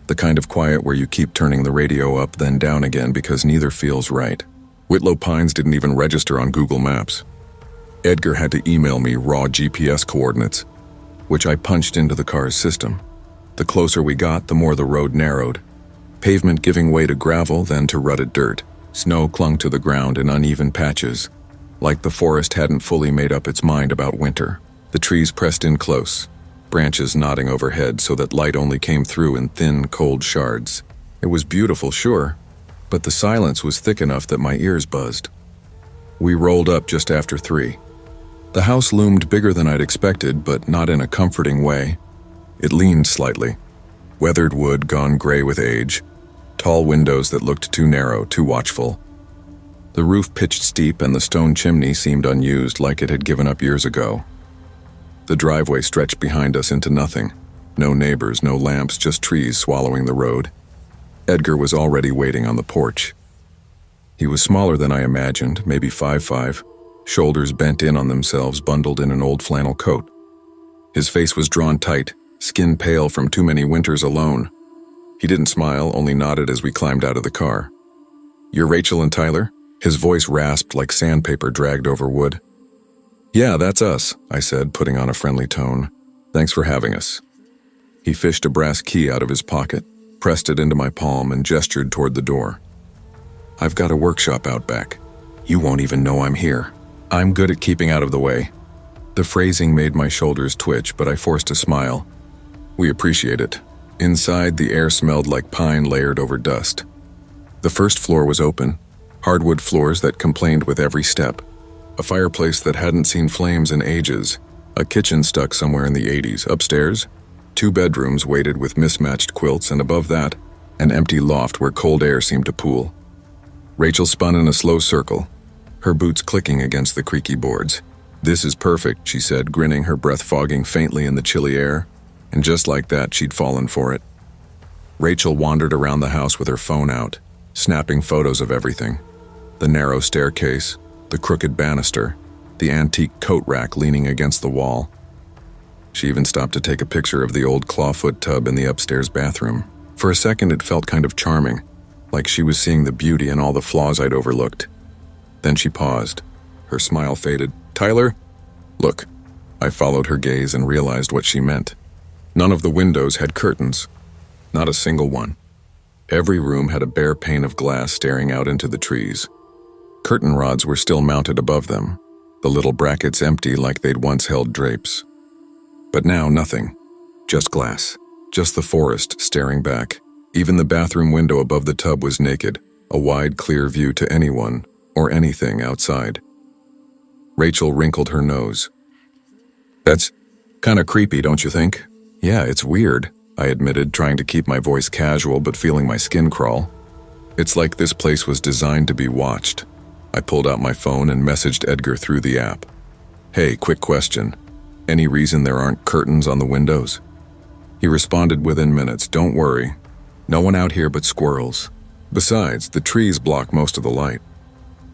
the kind of quiet where you keep turning the radio up then down again because neither feels right. Whitlow Pines didn't even register on Google Maps. Edgar had to email me raw GPS coordinates, which I punched into the car's system. The closer we got, the more the road narrowed. Pavement giving way to gravel, then to rutted dirt. Snow clung to the ground in uneven patches, like the forest hadn't fully made up its mind about winter. The trees pressed in close, branches nodding overhead so that light only came through in thin, cold shards. It was beautiful, sure, but the silence was thick enough that my ears buzzed. We rolled up just after 3. The house loomed bigger than I'd expected, but not in a comforting way. It leaned slightly. Weathered wood gone gray with age. Tall windows that looked too narrow, too watchful. The roof pitched steep and the stone chimney seemed unused, like it had given up years ago. The driveway stretched behind us into nothing. No neighbors, no lamps, just trees swallowing the road. Edgar was already waiting on the porch. He was smaller than I imagined, maybe 5'5", shoulders bent in on themselves, bundled in an old flannel coat. His face was drawn tight, skin pale from too many winters alone. He didn't smile, only nodded as we climbed out of the car. "You're Rachel and Tyler?" His voice rasped like sandpaper dragged over wood. "Yeah, that's us," I said, putting on a friendly tone. "Thanks for having us." He fished a brass key out of his pocket, pressed it into my palm, and gestured toward the door. "I've got a workshop out back. You won't even know I'm here. I'm good at keeping out of the way." The phrasing made my shoulders twitch, but I forced a smile. "We appreciate it." Inside, the air smelled like pine layered over dust. The first floor was open, hardwood floors that complained with every step, a fireplace that hadn't seen flames in ages, a kitchen stuck somewhere in the 80s. Upstairs, 2 bedrooms weighted with mismatched quilts, and above that, an empty loft where cold air seemed to pool. Rachel spun in a slow circle, her boots clicking against the creaky boards. "This is perfect," she said, grinning, her breath fogging faintly in the chilly air, and just like that, she'd fallen for it. Rachel wandered around the house with her phone out, snapping photos of everything. The narrow staircase, the crooked banister, the antique coat rack leaning against the wall. She even stopped to take a picture of the old clawfoot tub in the upstairs bathroom. For a second, it felt kind of charming, like she was seeing the beauty in all the flaws I'd overlooked. Then she paused. Her smile faded. "Tyler, look." I followed her gaze and realized what she meant. None of the windows had curtains. Not a single one. Every room had a bare pane of glass staring out into the trees. Curtain rods were still mounted above them, the little brackets empty like they'd once held drapes. But now nothing. Just glass. Just the forest staring back. Even the bathroom window above the tub was naked, a wide, clear view to anyone or anything outside. Rachel wrinkled her nose. "That's kind of creepy, don't you think?" "Yeah, it's weird," I admitted, trying to keep my voice casual but feeling my skin crawl. "It's like this place was designed to be watched." I pulled out my phone and messaged Edgar through the app. "Hey, quick question. Any reason there aren't curtains on the windows?" He responded within minutes, "Don't worry. No one out here but squirrels. Besides, the trees block most of the light."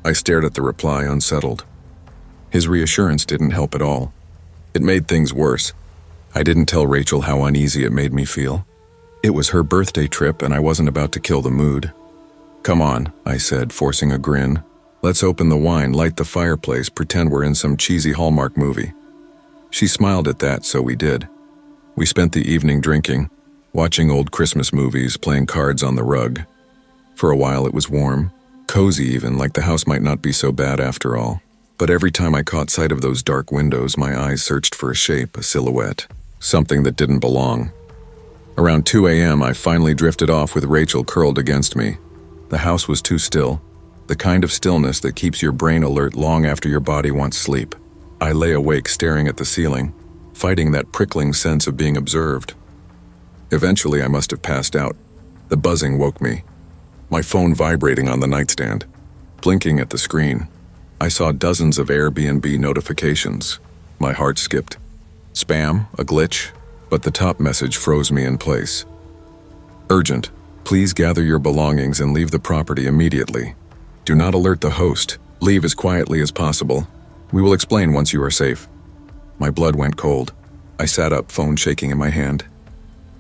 I stared at the reply, unsettled. His reassurance didn't help at all. It made things worse. I didn't tell Rachel how uneasy it made me feel. It was her birthday trip, and I wasn't about to kill the mood. "Come on," I said, forcing a grin. "Let's open the wine, light the fireplace, pretend we're in some cheesy Hallmark movie." She smiled at that, so we did. We spent the evening drinking, watching old Christmas movies, playing cards on the rug. For a while it was warm, cozy even, like the house might not be so bad after all. But every time I caught sight of those dark windows, my eyes searched for a shape, a silhouette, something that didn't belong. Around 2 a.m., I finally drifted off with Rachel curled against me. The house was too still, the kind of stillness that keeps your brain alert long after your body wants sleep. I lay awake staring at the ceiling, fighting that prickling sense of being observed. Eventually, I must have passed out. The buzzing woke me. My phone vibrating on the nightstand. Blinking at the screen, I saw dozens of Airbnb notifications. My heart skipped. Spam? A glitch? But the top message froze me in place. "Urgent. Please gather your belongings and leave the property immediately. Do not alert the host. Leave as quietly as possible. We will explain once you are safe." My blood went cold. I sat up, phone shaking in my hand.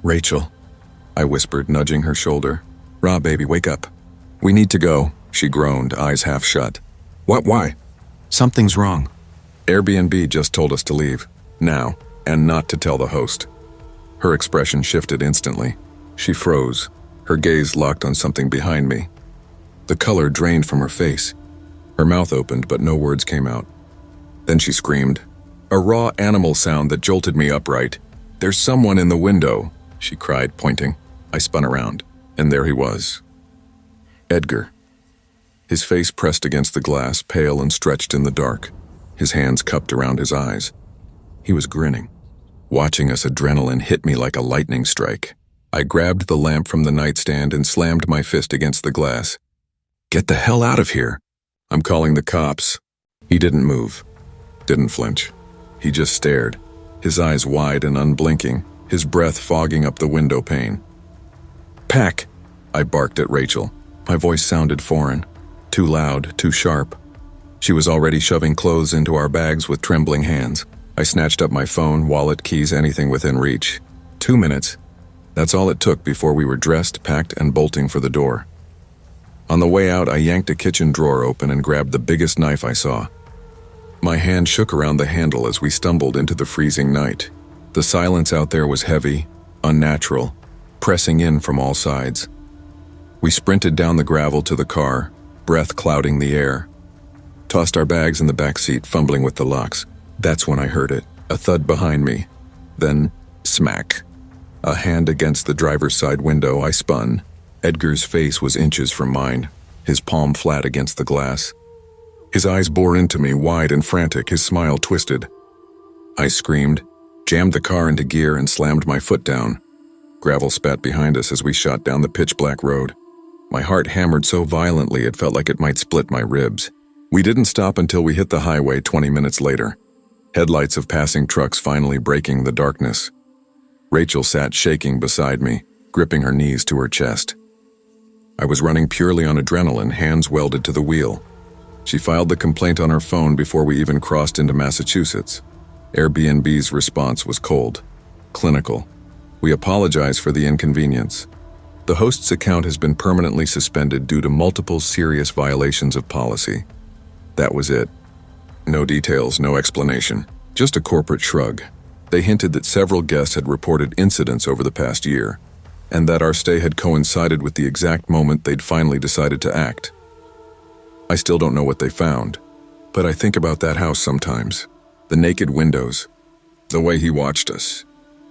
"Rachel," I whispered, nudging her shoulder. "Rob, baby, wake up. We need to go," she groaned, eyes half shut. "What? Why?" "Something's wrong. Airbnb just told us to leave. Now, and not to tell the host." Her expression shifted instantly. She froze, her gaze locked on something behind me. The color drained from her face. Her mouth opened, but no words came out. Then she screamed, a raw animal sound that jolted me upright. "There's someone in the window," she cried, pointing. I spun around, and there he was. Edgar. His face pressed against the glass, pale and stretched in the dark, his hands cupped around his eyes. He was grinning. Watching us, adrenaline hit me like a lightning strike. I grabbed the lamp from the nightstand and slammed my fist against the glass. "Get the hell out of here. I'm calling the cops." He didn't move, didn't flinch. He just stared, his eyes wide and unblinking, his breath fogging up the window pane. "Pack!" I barked at Rachel. My voice sounded foreign, too loud, too sharp. She was already shoving clothes into our bags with trembling hands. I snatched up my phone, wallet, keys, anything within reach. 2 minutes. That's all it took before we were dressed, packed, and bolting for the door. On the way out, I yanked a kitchen drawer open and grabbed the biggest knife I saw. My hand shook around the handle as we stumbled into the freezing night. The silence out there was heavy, unnatural, pressing in from all sides. We sprinted down the gravel to the car, breath clouding the air. Tossed our bags in the back seat, fumbling with the locks. That's when I heard it, a thud behind me. Then, smack. A hand against the driver's side window. I spun. Edgar's face was inches from mine, his palm flat against the glass. His eyes bore into me, wide and frantic, his smile twisted. I screamed, jammed the car into gear, and slammed my foot down. Gravel spat behind us as we shot down the pitch-black road. My heart hammered so violently it felt like it might split my ribs. We didn't stop until we hit the highway 20 minutes later. Headlights of passing trucks finally breaking the darkness. Rachel sat shaking beside me, gripping her knees to her chest. I was running purely on adrenaline, hands welded to the wheel. She filed the complaint on her phone before we even crossed into Massachusetts. Airbnb's response was cold, clinical. We apologize for the inconvenience. The host's account has been permanently suspended due to multiple serious violations of policy. That was it. No details, no explanation, just a corporate shrug. They hinted that several guests had reported incidents over the past year, and that our stay had coincided with the exact moment they'd finally decided to act. I still don't know what they found, but I think about that house sometimes. The naked windows, the way he watched us,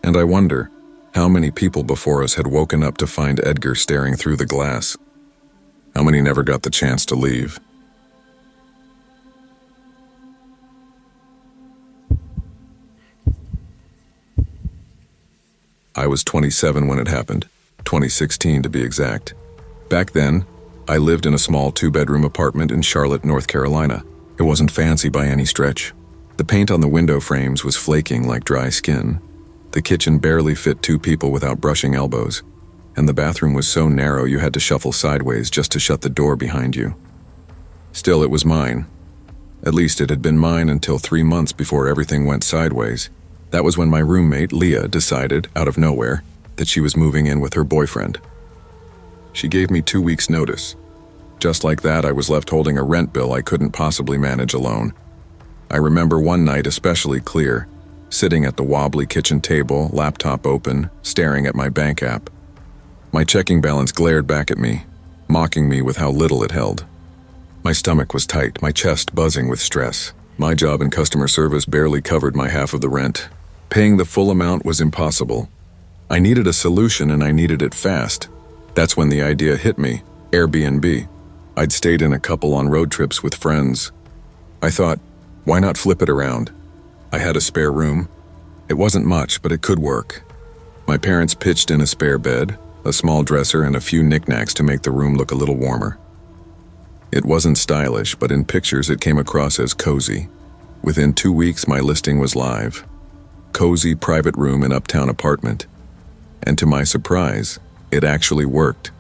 and I wonder how many people before us had woken up to find Edgar staring through the glass. How many never got the chance to leave? I was 27 when it happened, 2016 to be exact. Back then, I lived in a small 2-bedroom apartment in Charlotte, North Carolina. It wasn't fancy by any stretch. The paint on the window frames was flaking like dry skin. The kitchen barely fit 2 people without brushing elbows, and the bathroom was so narrow you had to shuffle sideways just to shut the door behind you. Still, it was mine. At least it had been mine until 3 months before everything went sideways. That was when my roommate, Leah, decided, out of nowhere, that she was moving in with her boyfriend. She gave me 2 weeks' notice. Just like that, I was left holding a rent bill I couldn't possibly manage alone. I remember one night especially clear, sitting at the wobbly kitchen table, laptop open, staring at my bank app. My checking balance glared back at me, mocking me with how little it held. My stomach was tight, my chest buzzing with stress. My job in customer service barely covered my half of the rent. Paying the full amount was impossible. I needed a solution, and I needed it fast. That's when the idea hit me, Airbnb. I'd stayed in a couple on road trips with friends. I thought, why not flip it around? I had a spare room. It wasn't much, but it could work. My parents pitched in a spare bed, a small dresser, and a few knickknacks to make the room look a little warmer. It wasn't stylish, but in pictures it came across as cozy. Within 2 weeks, my listing was live. Cozy private room in uptown apartment. And to my surprise, it actually worked.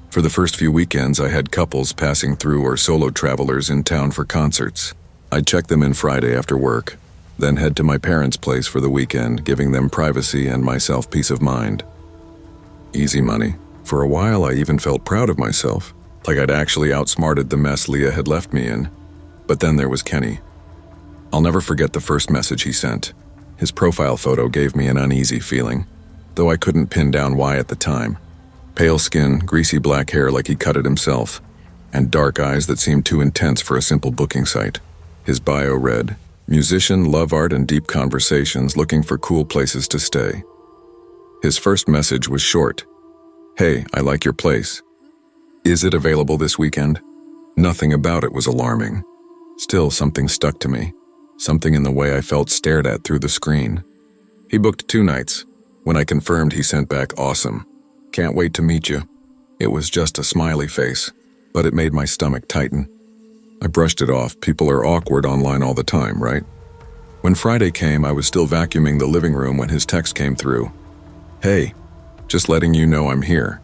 For the first few weekends, I had couples passing through or solo travelers in town for concerts. I'd check them in Friday after work, then head to my parents' place for the weekend, giving them privacy and myself peace of mind. Easy money. For a while, I even felt proud of myself, like I'd actually outsmarted the mess Leah had left me in. But then there was Kenny. I'll never forget the first message he sent. His profile photo gave me an uneasy feeling, though I couldn't pin down why at the time. Pale skin, greasy black hair like he cut it himself, and dark eyes that seemed too intense for a simple booking site. His bio read, musician, love art, and deep conversations, looking for cool places to stay. His first message was short. Hey, I like your place. Is it available this weekend? Nothing about it was alarming. Still, something stuck to me. Something in the way I felt stared at through the screen. He booked 2 nights. When I confirmed, he sent back, awesome. Can't wait to meet you. It was just a smiley face, but it made my stomach tighten. I brushed it off. People are awkward online all the time, right? When Friday came, I was still vacuuming the living room when his text came through. Hey, just letting you know I'm here.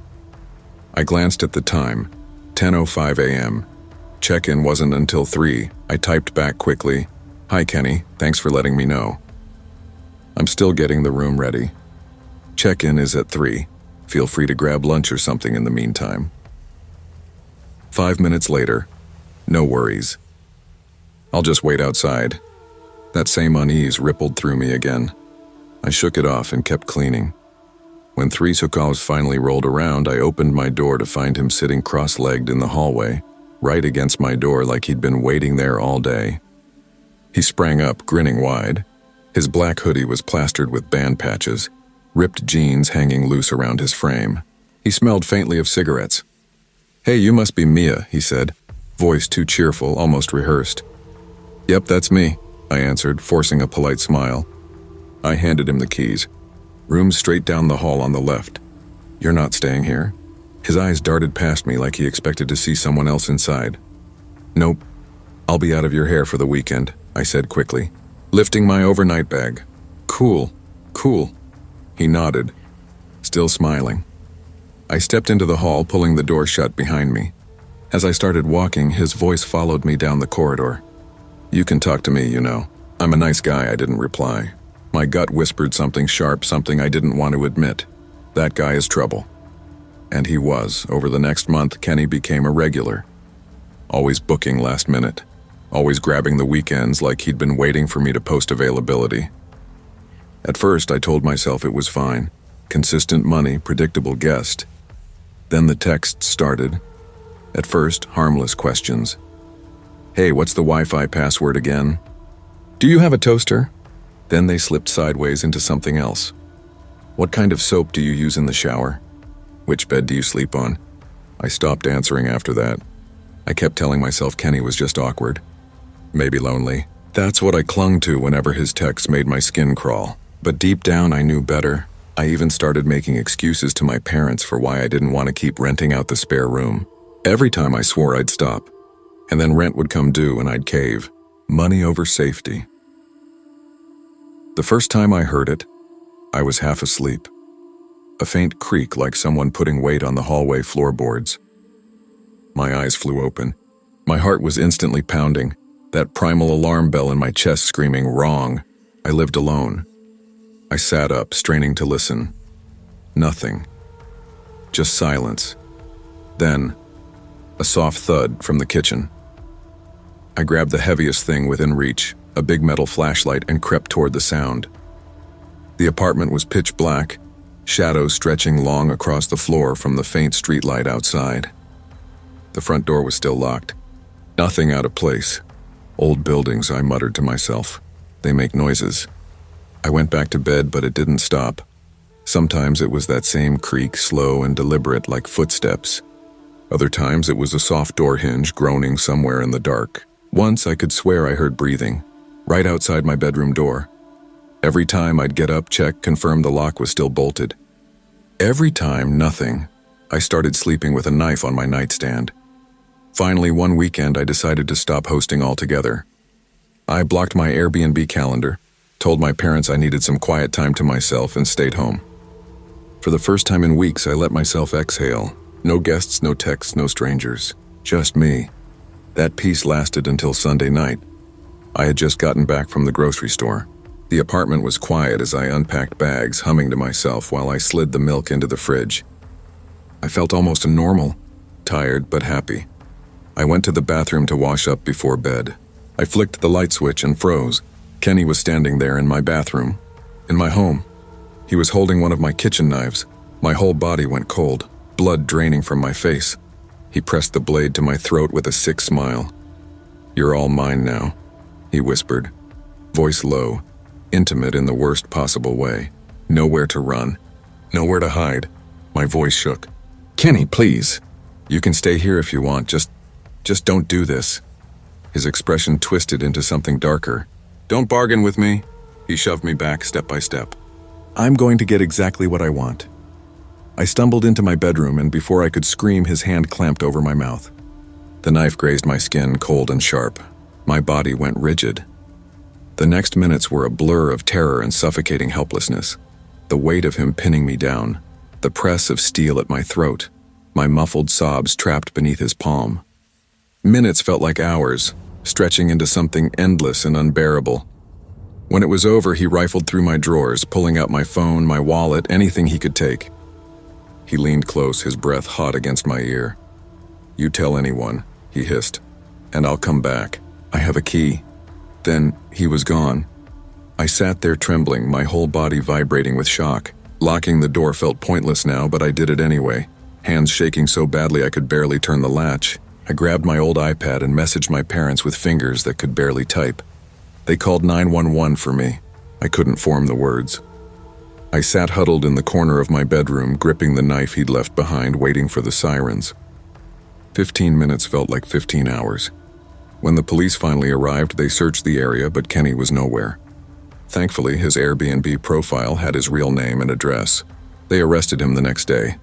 I glanced at the time, 10:05 a.m. Check-in wasn't until 3. I typed back quickly, hi Kenny, thanks for letting me know. I'm still getting the room ready. Check-in is at 3. Feel free to grab lunch or something in the meantime. 5 minutes later, no worries. I'll just wait outside. That same unease rippled through me again. I shook it off and kept cleaning. When 3 seconds finally rolled around, I opened my door to find him sitting cross-legged in the hallway, right against my door like he'd been waiting there all day. He sprang up, grinning wide. His black hoodie was plastered with band patches, ripped jeans hanging loose around his frame. He smelled faintly of cigarettes. "Hey, you must be Mia," he said, voice too cheerful, almost rehearsed. "Yep, that's me," I answered, forcing a polite smile. I handed him the keys. "Room straight down the hall on the left. You're not staying here?" His eyes darted past me like he expected to see someone else inside. "Nope. I'll be out of your hair for the weekend," I said quickly, lifting my overnight bag. Cool. He nodded, still smiling. I stepped into the hall, pulling the door shut behind me. As I started walking, his voice followed me down the corridor. "You can talk to me, you know. I'm a nice guy," I didn't reply. My gut whispered something sharp, something I didn't want to admit. That guy is trouble. And he was. Over the next month, Kenny became a regular. Always booking last minute. Always grabbing the weekends like he'd been waiting for me to post availability. At first, I told myself it was fine. Consistent money, predictable guest. Then the texts started. At first, harmless questions. "Hey, what's the Wi-Fi password again? Do you have a toaster?" Then they slipped sideways into something else. "What kind of soap do you use in the shower? Which bed do you sleep on?" I stopped answering after that. I kept telling myself Kenny was just awkward. Maybe lonely. That's what I clung to whenever his texts made my skin crawl. But deep down, I knew better. I even started making excuses to my parents for why I didn't want to keep renting out the spare room. Every time I swore I'd stop. And then rent would come due and I'd cave. Money over safety. The first time I heard it, I was half asleep. A faint creak like someone putting weight on the hallway floorboards. My eyes flew open. My heart was instantly pounding, that primal alarm bell in my chest screaming, "Wrong." I lived alone. I sat up, straining to listen. Nothing. Just silence. Then, a soft thud from the kitchen. I grabbed the heaviest thing within reach, a big metal flashlight, and crept toward the sound. The apartment was pitch black, shadows stretching long across the floor from the faint streetlight outside. The front door was still locked. Nothing out of place. Old buildings, I muttered to myself. They make noises. I went back to bed, but it didn't stop. Sometimes it was that same creak, slow and deliberate like footsteps. Other times it was a soft door hinge groaning somewhere in the dark. Once I could swear I heard breathing, right outside my bedroom door. Every time I'd get up, check, confirm the lock was still bolted. Every time, nothing. I started sleeping with a knife on my nightstand. Finally, one weekend, I decided to stop hosting altogether. I blocked my Airbnb calendar, told my parents I needed some quiet time to myself, and stayed home. For the first time in weeks, I let myself exhale. No guests, no texts, no strangers. Just me. That peace lasted until Sunday night. I had just gotten back from the grocery store. The apartment was quiet as I unpacked bags, humming to myself while I slid the milk into the fridge. I felt almost normal, tired but happy. I went to the bathroom to wash up before bed. I flicked the light switch and froze. Kenny was standing there in my bathroom, in my home. He was holding one of my kitchen knives. My whole body went cold, blood draining from my face. He pressed the blade to my throat with a sick smile. "You're all mine now," he whispered, voice low, intimate in the worst possible way. Nowhere to run, nowhere to hide. My voice shook. "Kenny, please. You can stay here if you want, just don't do this." His expression twisted into something darker. "Don't bargain with me." He shoved me back step by step. "I'm going to get exactly what I want." I stumbled into my bedroom, and before I could scream, his hand clamped over my mouth. The knife grazed my skin, cold and sharp. My body went rigid. The next minutes were a blur of terror and suffocating helplessness. The weight of him pinning me down. The press of steel at my throat. My muffled sobs trapped beneath his palm. Minutes felt like hours, stretching into something endless and unbearable. When it was over, he rifled through my drawers, pulling out my phone, my wallet, anything he could take. He leaned close, his breath hot against my ear. "You tell anyone," he hissed, "and I'll come back. I have a key." Then he was gone. I sat there trembling, my whole body vibrating with shock. Locking the door felt pointless now, but I did it anyway. Hands shaking so badly I could barely turn the latch. I grabbed my old iPad and messaged my parents with fingers that could barely type. They called 911 for me. I couldn't form the words. I sat huddled in the corner of my bedroom, gripping the knife he'd left behind, waiting for the sirens. 15 minutes felt like 15 hours. When the police finally arrived, they searched the area, but Kenny was nowhere. Thankfully, his Airbnb profile had his real name and address. They arrested him the next day.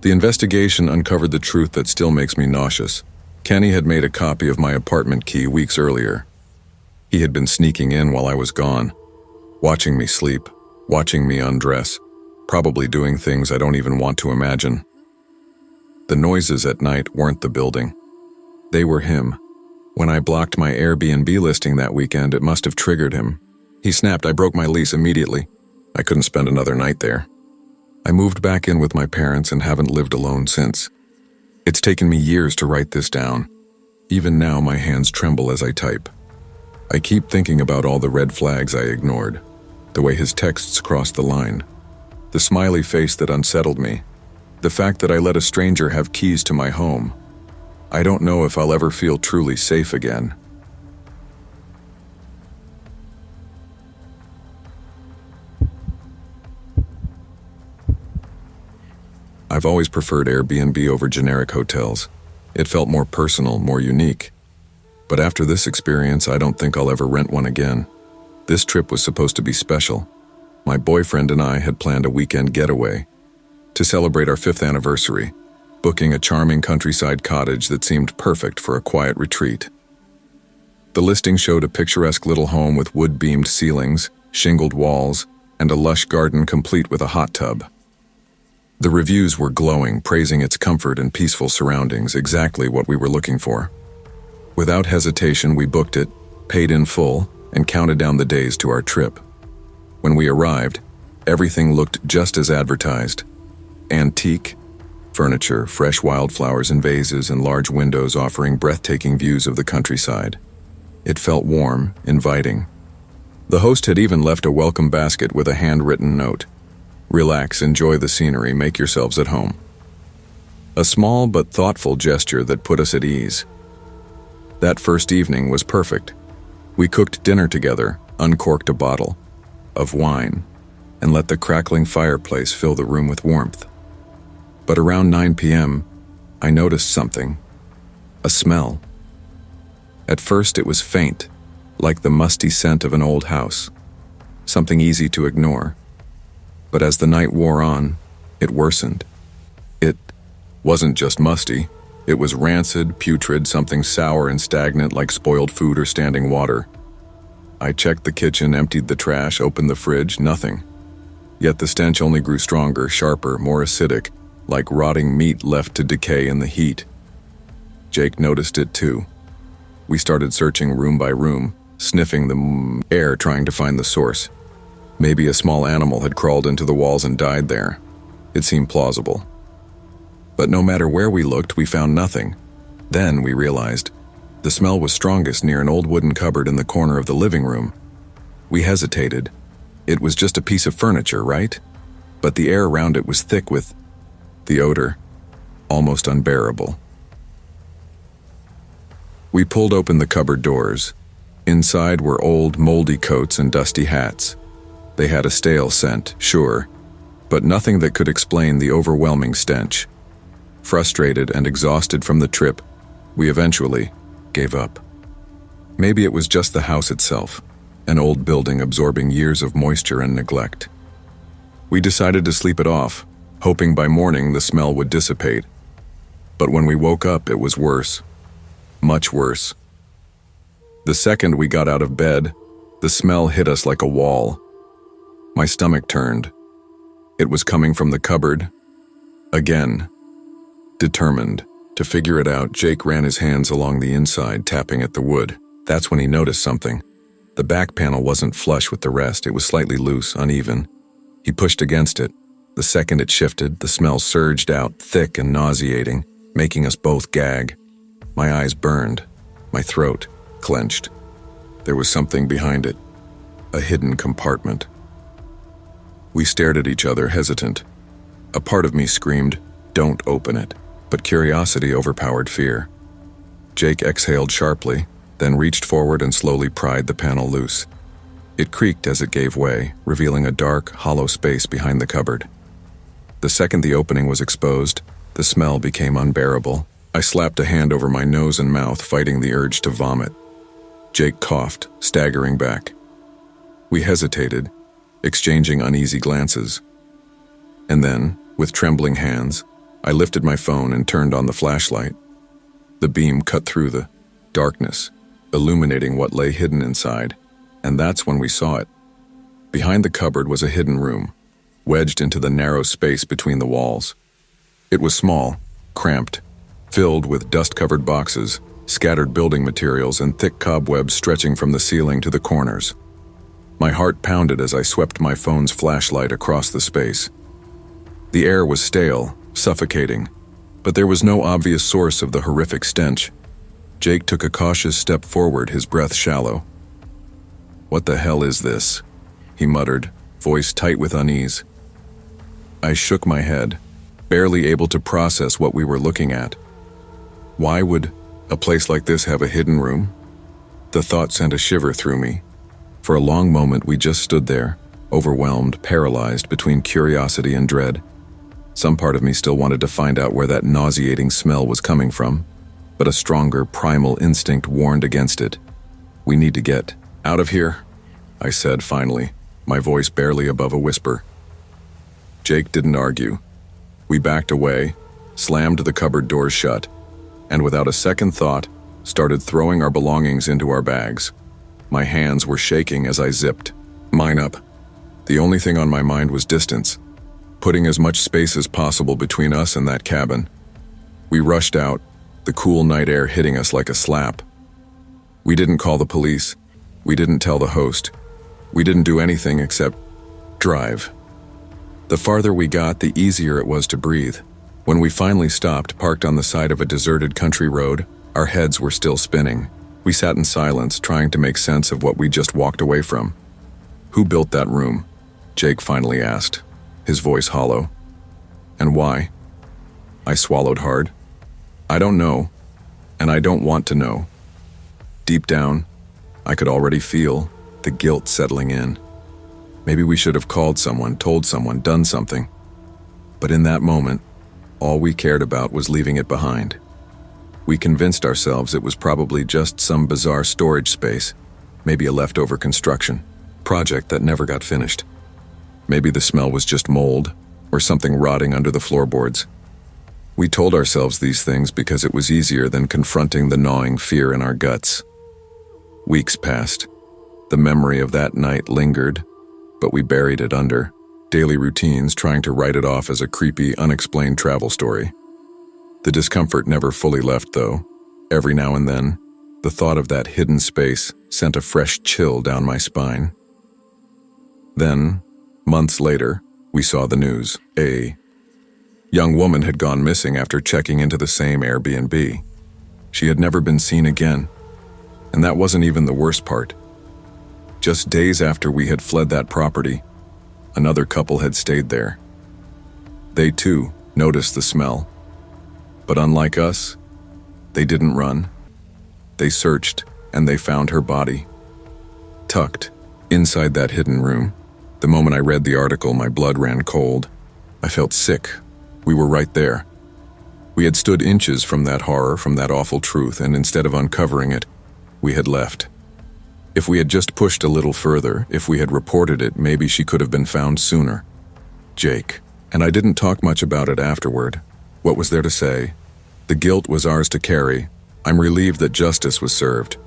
The investigation uncovered the truth that still makes me nauseous. Kenny had made a copy of my apartment key weeks earlier. He had been sneaking in while I was gone, watching me sleep, watching me undress, probably doing things I don't even want to imagine. The noises at night weren't the building. They were him. When I blocked my Airbnb listing that weekend, it must have triggered him. He snapped. I broke my lease immediately. I couldn't spend another night there. I moved back in with my parents and haven't lived alone since. It's taken me years to write this down. Even now, my hands tremble as I type. I keep thinking about all the red flags I ignored, the way his texts crossed the line, the smiley face that unsettled me, the fact that I let a stranger have keys to my home. I don't know if I'll ever feel truly safe again. I've always preferred Airbnb over generic hotels. It felt more personal, more unique. But after this experience, I don't think I'll ever rent one again. This trip was supposed to be special. My boyfriend and I had planned a weekend getaway to celebrate our 5th anniversary, booking a charming countryside cottage that seemed perfect for a quiet retreat. The listing showed a picturesque little home with wood-beamed ceilings, shingled walls, and a lush garden complete with a hot tub. The reviews were glowing, praising its comfort and peaceful surroundings, exactly what we were looking for. Without hesitation, we booked it, paid in full, and counted down the days to our trip. When we arrived, everything looked just as advertised. Antique furniture, fresh wildflowers in vases, and large windows offering breathtaking views of the countryside. It felt warm, inviting. The host had even left a welcome basket with a handwritten note. Relax, enjoy the scenery, make yourselves at home. A small but thoughtful gesture that put us at ease. That first evening was perfect. We cooked dinner together, uncorked a bottle of wine, and let the crackling fireplace fill the room with warmth. But around 9 p.m., I noticed something. A smell. At first it was faint, like the musty scent of an old house. Something easy to ignore. But as the night wore on, it worsened. It wasn't just musty. It was rancid, putrid, something sour and stagnant like spoiled food or standing water. I checked the kitchen, emptied the trash, opened the fridge, nothing. Yet the stench only grew stronger, sharper, more acidic, like rotting meat left to decay in the heat. Jake noticed it too. We started searching room by room, sniffing the air, trying to find the source. Maybe a small animal had crawled into the walls and died there. It seemed plausible. But no matter where we looked, we found nothing. Then we realized the smell was strongest near an old wooden cupboard in the corner of the living room. We hesitated. It was just a piece of furniture, right? But the air around it was thick with the odor, almost unbearable. We pulled open the cupboard doors. Inside were old, moldy coats and dusty hats. They had a stale scent, sure, but nothing that could explain the overwhelming stench. Frustrated and exhausted from the trip, we eventually gave up. Maybe it was just the house itself, an old building absorbing years of moisture and neglect. We decided to sleep it off, hoping by morning the smell would dissipate. But when we woke up, it was worse. Much worse. The second we got out of bed, the smell hit us like a wall. My stomach turned. It was coming from the cupboard. Again. Determined to figure it out, Jake ran his hands along the inside, tapping at the wood. That's when he noticed something. The back panel wasn't flush with the rest. It was slightly loose, uneven. He pushed against it. The second it shifted, the smell surged out, thick and nauseating, making us both gag. My eyes burned. My throat clenched. There was something behind it. A hidden compartment. We stared at each other, hesitant. A part of me screamed, "Don't open it," but curiosity overpowered fear. Jake exhaled sharply, then reached forward and slowly pried the panel loose. It creaked as it gave way, revealing a dark, hollow space behind the cupboard. The second the opening was exposed, the smell became unbearable. I slapped a hand over my nose and mouth, fighting the urge to vomit. Jake coughed, staggering back. We hesitated, exchanging uneasy glances. And then, with trembling hands, I lifted my phone and turned on the flashlight. The beam cut through the darkness, illuminating what lay hidden inside, and that's when we saw it. Behind the cupboard was a hidden room, wedged into the narrow space between the walls. It was small, cramped, filled with dust-covered boxes, scattered building materials, and thick cobwebs stretching from the ceiling to the corners. My heart pounded as I swept my phone's flashlight across the space. The air was stale, suffocating, but there was no obvious source of the horrific stench. Jake took a cautious step forward, his breath shallow. "What the hell is this?" he muttered, voice tight with unease. I shook my head, barely able to process what we were looking at. Why would a place like this have a hidden room? The thought sent a shiver through me. For a long moment we just stood there, overwhelmed, paralyzed between curiosity and dread. Some part of me still wanted to find out where that nauseating smell was coming from, but a stronger, primal instinct warned against it. "We need to get out of here," I said finally, my voice barely above a whisper. Jake didn't argue. We backed away, slammed the cupboard doors shut, and without a second thought, started throwing our belongings into our bags. My hands were shaking as I zipped mine up. The only thing on my mind was distance, putting as much space as possible between us and that cabin. We rushed out, the cool night air hitting us like a slap. We didn't call the police. We didn't tell the host. We didn't do anything except drive. The farther we got, the easier it was to breathe. When we finally stopped, parked on the side of a deserted country road, our heads were still spinning. We sat in silence, trying to make sense of what we just walked away from. "Who built that room?" Jake finally asked, his voice hollow. "And why?" I swallowed hard. "I don't know, and I don't want to know." Deep down, I could already feel the guilt settling in. Maybe we should have called someone, told someone, done something. But in that moment, all we cared about was leaving it behind. We convinced ourselves it was probably just some bizarre storage space, maybe a leftover construction project that never got finished. Maybe the smell was just mold, or something rotting under the floorboards. We told ourselves these things because it was easier than confronting the gnawing fear in our guts. Weeks passed. The memory of that night lingered, but we buried it under daily routines, trying to write it off as a creepy, unexplained travel story. The discomfort never fully left, though. Every now and then, the thought of that hidden space sent a fresh chill down my spine. Then, months later, we saw the news. A young woman had gone missing after checking into the same Airbnb. She had never been seen again. And that wasn't even the worst part. Just days after we had fled that property, another couple had stayed there. They too noticed the smell. But unlike us, they didn't run. They searched, and they found her body, tucked inside that hidden room. The moment I read the article, my blood ran cold. I felt sick. We were right there. We had stood inches from that horror, from that awful truth, and instead of uncovering it, we had left. If we had just pushed a little further, if we had reported it, maybe she could have been found sooner. Jake. And I didn't talk much about it afterward. What was there to say? The guilt was ours to carry. I'm relieved that justice was served.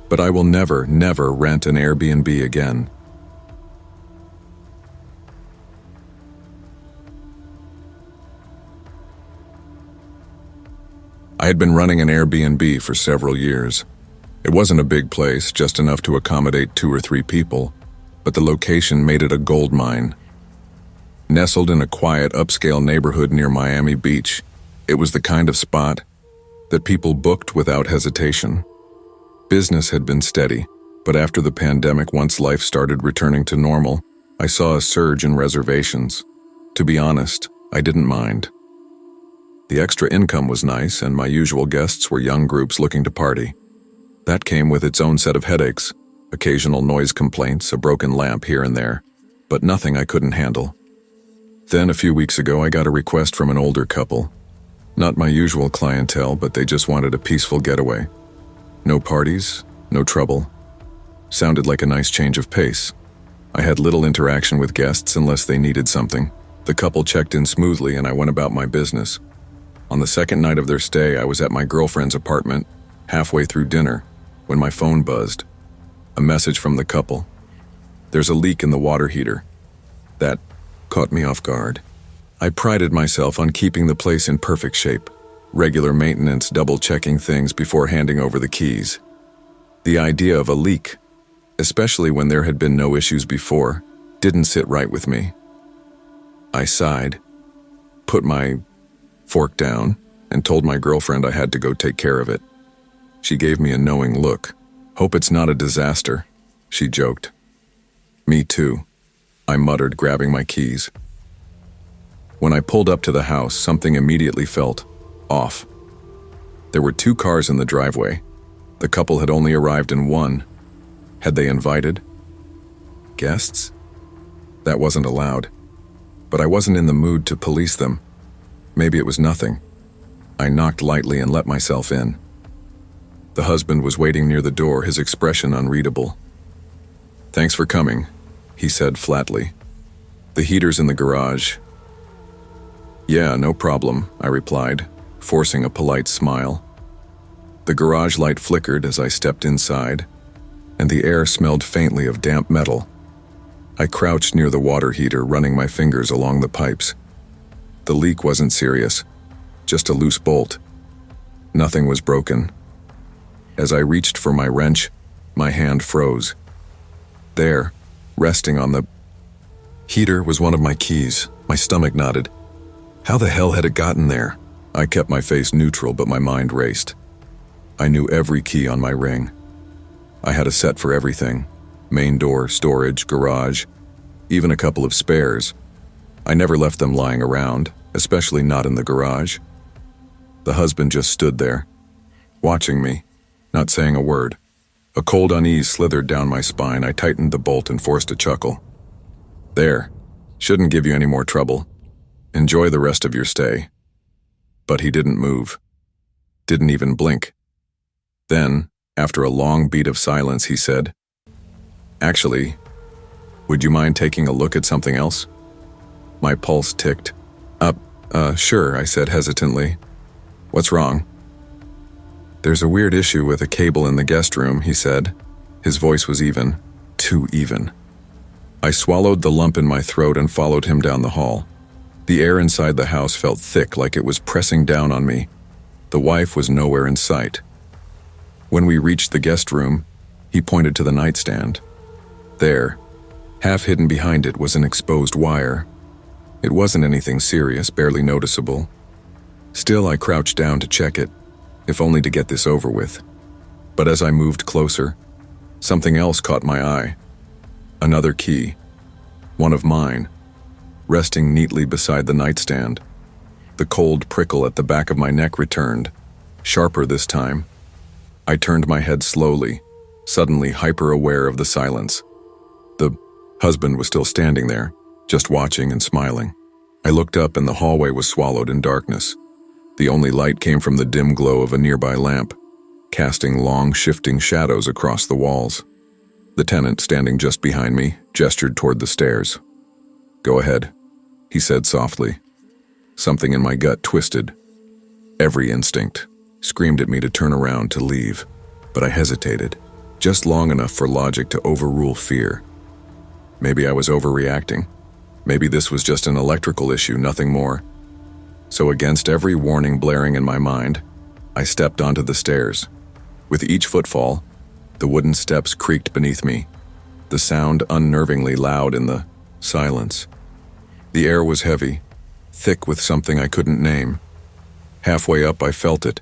But I will never, never rent an Airbnb again. I had been running an Airbnb for several years. It wasn't a big place, just enough to accommodate 2 or 3 people, but the location made it a gold mine. Nestled in a quiet, upscale neighborhood near Miami Beach, it was the kind of spot that people booked without hesitation. Business had been steady, but after the pandemic, once life started returning to normal, I saw a surge in reservations. To be honest, I didn't mind. The extra income was nice, and my usual guests were young groups looking to party. That came with its own set of headaches, occasional noise complaints, a broken lamp here and there, but nothing I couldn't handle. Then a few weeks ago I got a request from an older couple. Not my usual clientele, but they just wanted a peaceful getaway. No parties, no trouble. Sounded like a nice change of pace. I had little interaction with guests unless they needed something. The couple checked in smoothly and I went about my business. On the second night of their stay, I was at my girlfriend's apartment, halfway through dinner, when my phone buzzed. A message from the couple. There's a leak in the water heater. That caught me off guard. I prided myself on keeping the place in perfect shape, regular maintenance, double-checking things before handing over the keys. The idea of a leak, especially when there had been no issues before, didn't sit right with me. I sighed, put my fork down, and told my girlfriend I had to go take care of it. She gave me a knowing look. Hope it's not a disaster, she joked. Me too, I muttered, grabbing my keys. When I pulled up to the house, something immediately felt off. There were 2 cars in the driveway. The couple had only arrived in one. Had they invited guests? That wasn't allowed. But I wasn't in the mood to police them. Maybe it was nothing. I knocked lightly and let myself in. The husband was waiting near the door, his expression unreadable. Thanks for coming, he said flatly. The heater's in the garage. Yeah, no problem, I replied, forcing a polite smile. The garage light flickered as I stepped inside, and the air smelled faintly of damp metal. I crouched near the water heater, running my fingers along the pipes. The leak wasn't serious, just a loose bolt. Nothing was broken. As I reached for my wrench, my hand froze. There, resting on the heater, was one of my keys. My stomach knotted. How the hell had it gotten there? I kept my face neutral, but my mind raced. I knew every key on my ring. I had a set for everything. Main door, storage, garage, even a couple of spares. I never left them lying around, especially not in the garage. The husband just stood there, watching me, not saying a word. A cold unease slithered down my spine. I tightened the bolt and forced a chuckle. There, shouldn't give you any more trouble. Enjoy the rest of your stay. But he didn't move. Didn't even blink. Then, after a long beat of silence, he said, Actually, would you mind taking a look at something else? My pulse ticked. Sure, I said hesitantly. What's wrong? There's a weird issue with a cable in the guest room, he said. His voice was even. Too even. I swallowed the lump in my throat and followed him down the hall. The air inside the house felt thick, like it was pressing down on me. The wife was nowhere in sight. When we reached the guest room, he pointed to the nightstand. There, half hidden behind it, was an exposed wire. It wasn't anything serious, barely noticeable. Still, I crouched down to check it, if only to get this over with. But as I moved closer, something else caught my eye. Another key, one of mine, resting neatly beside the nightstand. The cold prickle at the back of my neck returned, sharper this time. I turned my head slowly, suddenly hyper-aware of the silence. The husband was still standing there, just watching and smiling. I looked up and the hallway was swallowed in darkness. The only light came from the dim glow of a nearby lamp, casting long, shifting shadows across the walls. The tenant, standing just behind me, gestured toward the stairs. Go ahead, he said softly. Something in my gut twisted. Every instinct screamed at me to turn around to leave, but I hesitated, just long enough for logic to overrule fear. Maybe I was overreacting. Maybe this was just an electrical issue, nothing more. So against every warning blaring in my mind, I stepped onto the stairs. With each footfall, the wooden steps creaked beneath me, the sound unnervingly loud in the silence. The air was heavy, thick with something I couldn't name. Halfway up, I felt it,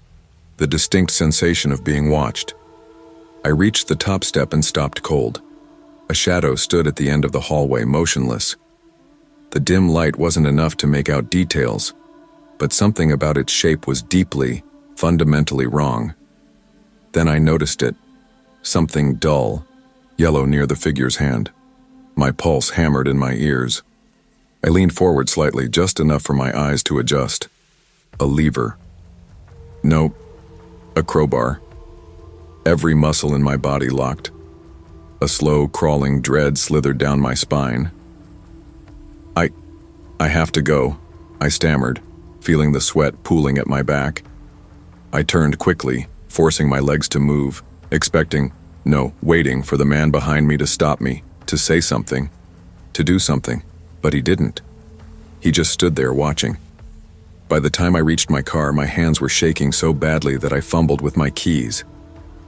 the distinct sensation of being watched. I reached the top step and stopped cold. A shadow stood at the end of the hallway, motionless. The dim light wasn't enough to make out details, but something about its shape was deeply, fundamentally wrong. Then I noticed it. Something dull, yellow near the figure's hand. My pulse hammered in my ears. I leaned forward slightly, just enough for my eyes to adjust. A lever. Nope. A crowbar. Every muscle in my body locked. A slow, crawling dread slithered down my spine. I have to go, I stammered, feeling the sweat pooling at my back. I turned quickly, forcing my legs to move, waiting for the man behind me to stop me, to say something, to do something, but he didn't. He just stood there watching. By the time I reached my car, my hands were shaking so badly that I fumbled with my keys.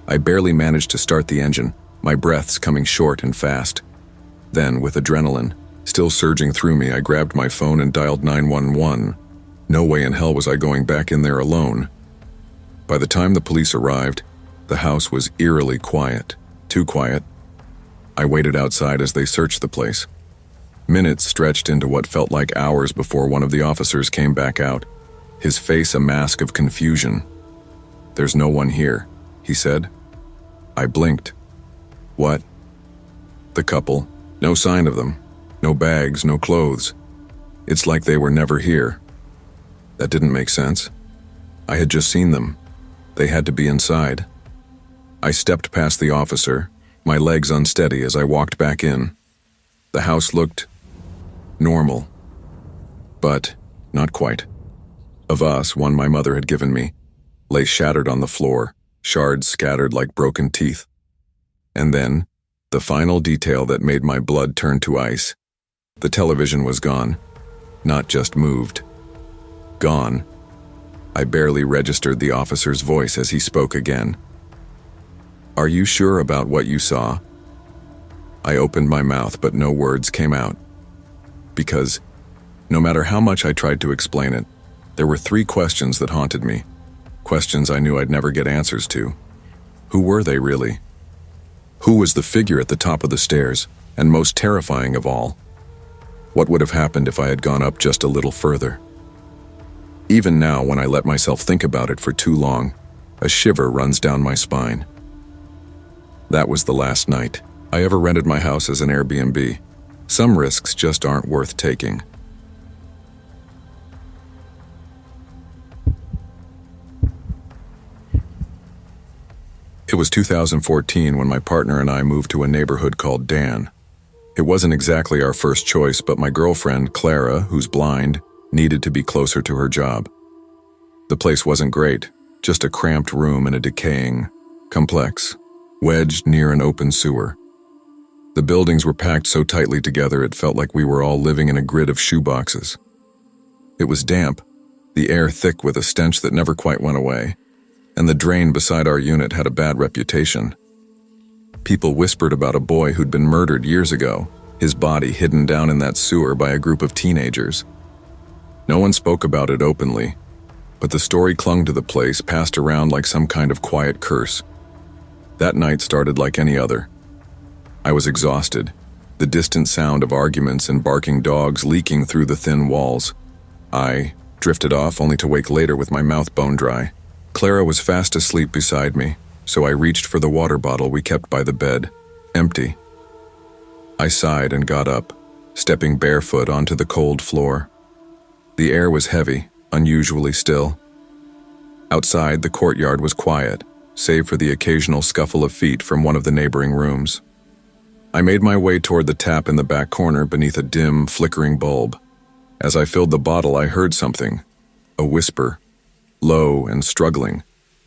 I barely managed to start the engine, my breaths coming short and fast. Then, with adrenaline still surging through me, I grabbed my phone and dialed 911. No way in hell was I going back in there alone. By the time the police arrived, the house was eerily quiet. Too quiet. I waited outside as they searched the place. Minutes stretched into what felt like hours before one of the officers came back out, his face a mask of confusion. "There's no one here," he said. I blinked. What? The couple. No sign of them. No bags, no clothes. It's like they were never here. That didn't make sense. I had just seen them. They had to be inside. I stepped past the officer, my legs unsteady as I walked back in. The house looked normal, but not quite. A vase, one my mother had given me, lay shattered on the floor, shards scattered like broken teeth. And then, the final detail that made my blood turn to ice. The television was gone. Not just moved. Gone. I barely registered the officer's voice as he spoke again. "Are you sure about what you saw?" I opened my mouth, but no words came out. Because, no matter how much I tried to explain it, there were 3 questions that haunted me. Questions I knew I'd never get answers to. Who were they really? Who was the figure at the top of the stairs, and most terrifying of all? What would have happened if I had gone up just a little further? Even now, when I let myself think about it for too long, a shiver runs down my spine. That was the last night I ever rented my house as an Airbnb. Some risks just aren't worth taking. It was 2014 when my partner and I moved to a neighborhood called Dan. It wasn't exactly our first choice, but my girlfriend, Clara, who's blind, needed to be closer to her job. The place wasn't great, just a cramped room in a decaying complex, wedged near an open sewer. The buildings were packed so tightly together it felt like we were all living in a grid of shoeboxes. It was damp, the air thick with a stench that never quite went away, and the drain beside our unit had a bad reputation. People whispered about a boy who'd been murdered years ago, his body hidden down in that sewer by a group of teenagers. No one spoke about it openly, but the story clung to the place, passed around like some kind of quiet curse. That night started like any other. I was exhausted, the distant sound of arguments and barking dogs leaking through the thin walls. I drifted off only to wake later with my mouth bone dry. Clara was fast asleep beside me, so I reached for the water bottle we kept by the bed, empty. I sighed and got up, stepping barefoot onto the cold floor. The air was heavy, unusually still. Outside, the courtyard was quiet, save for the occasional scuffle of feet from one of the neighboring rooms. I made my way toward the tap in the back corner beneath a dim, flickering bulb. As I filled the bottle, I heard something, a whisper, low and struggling,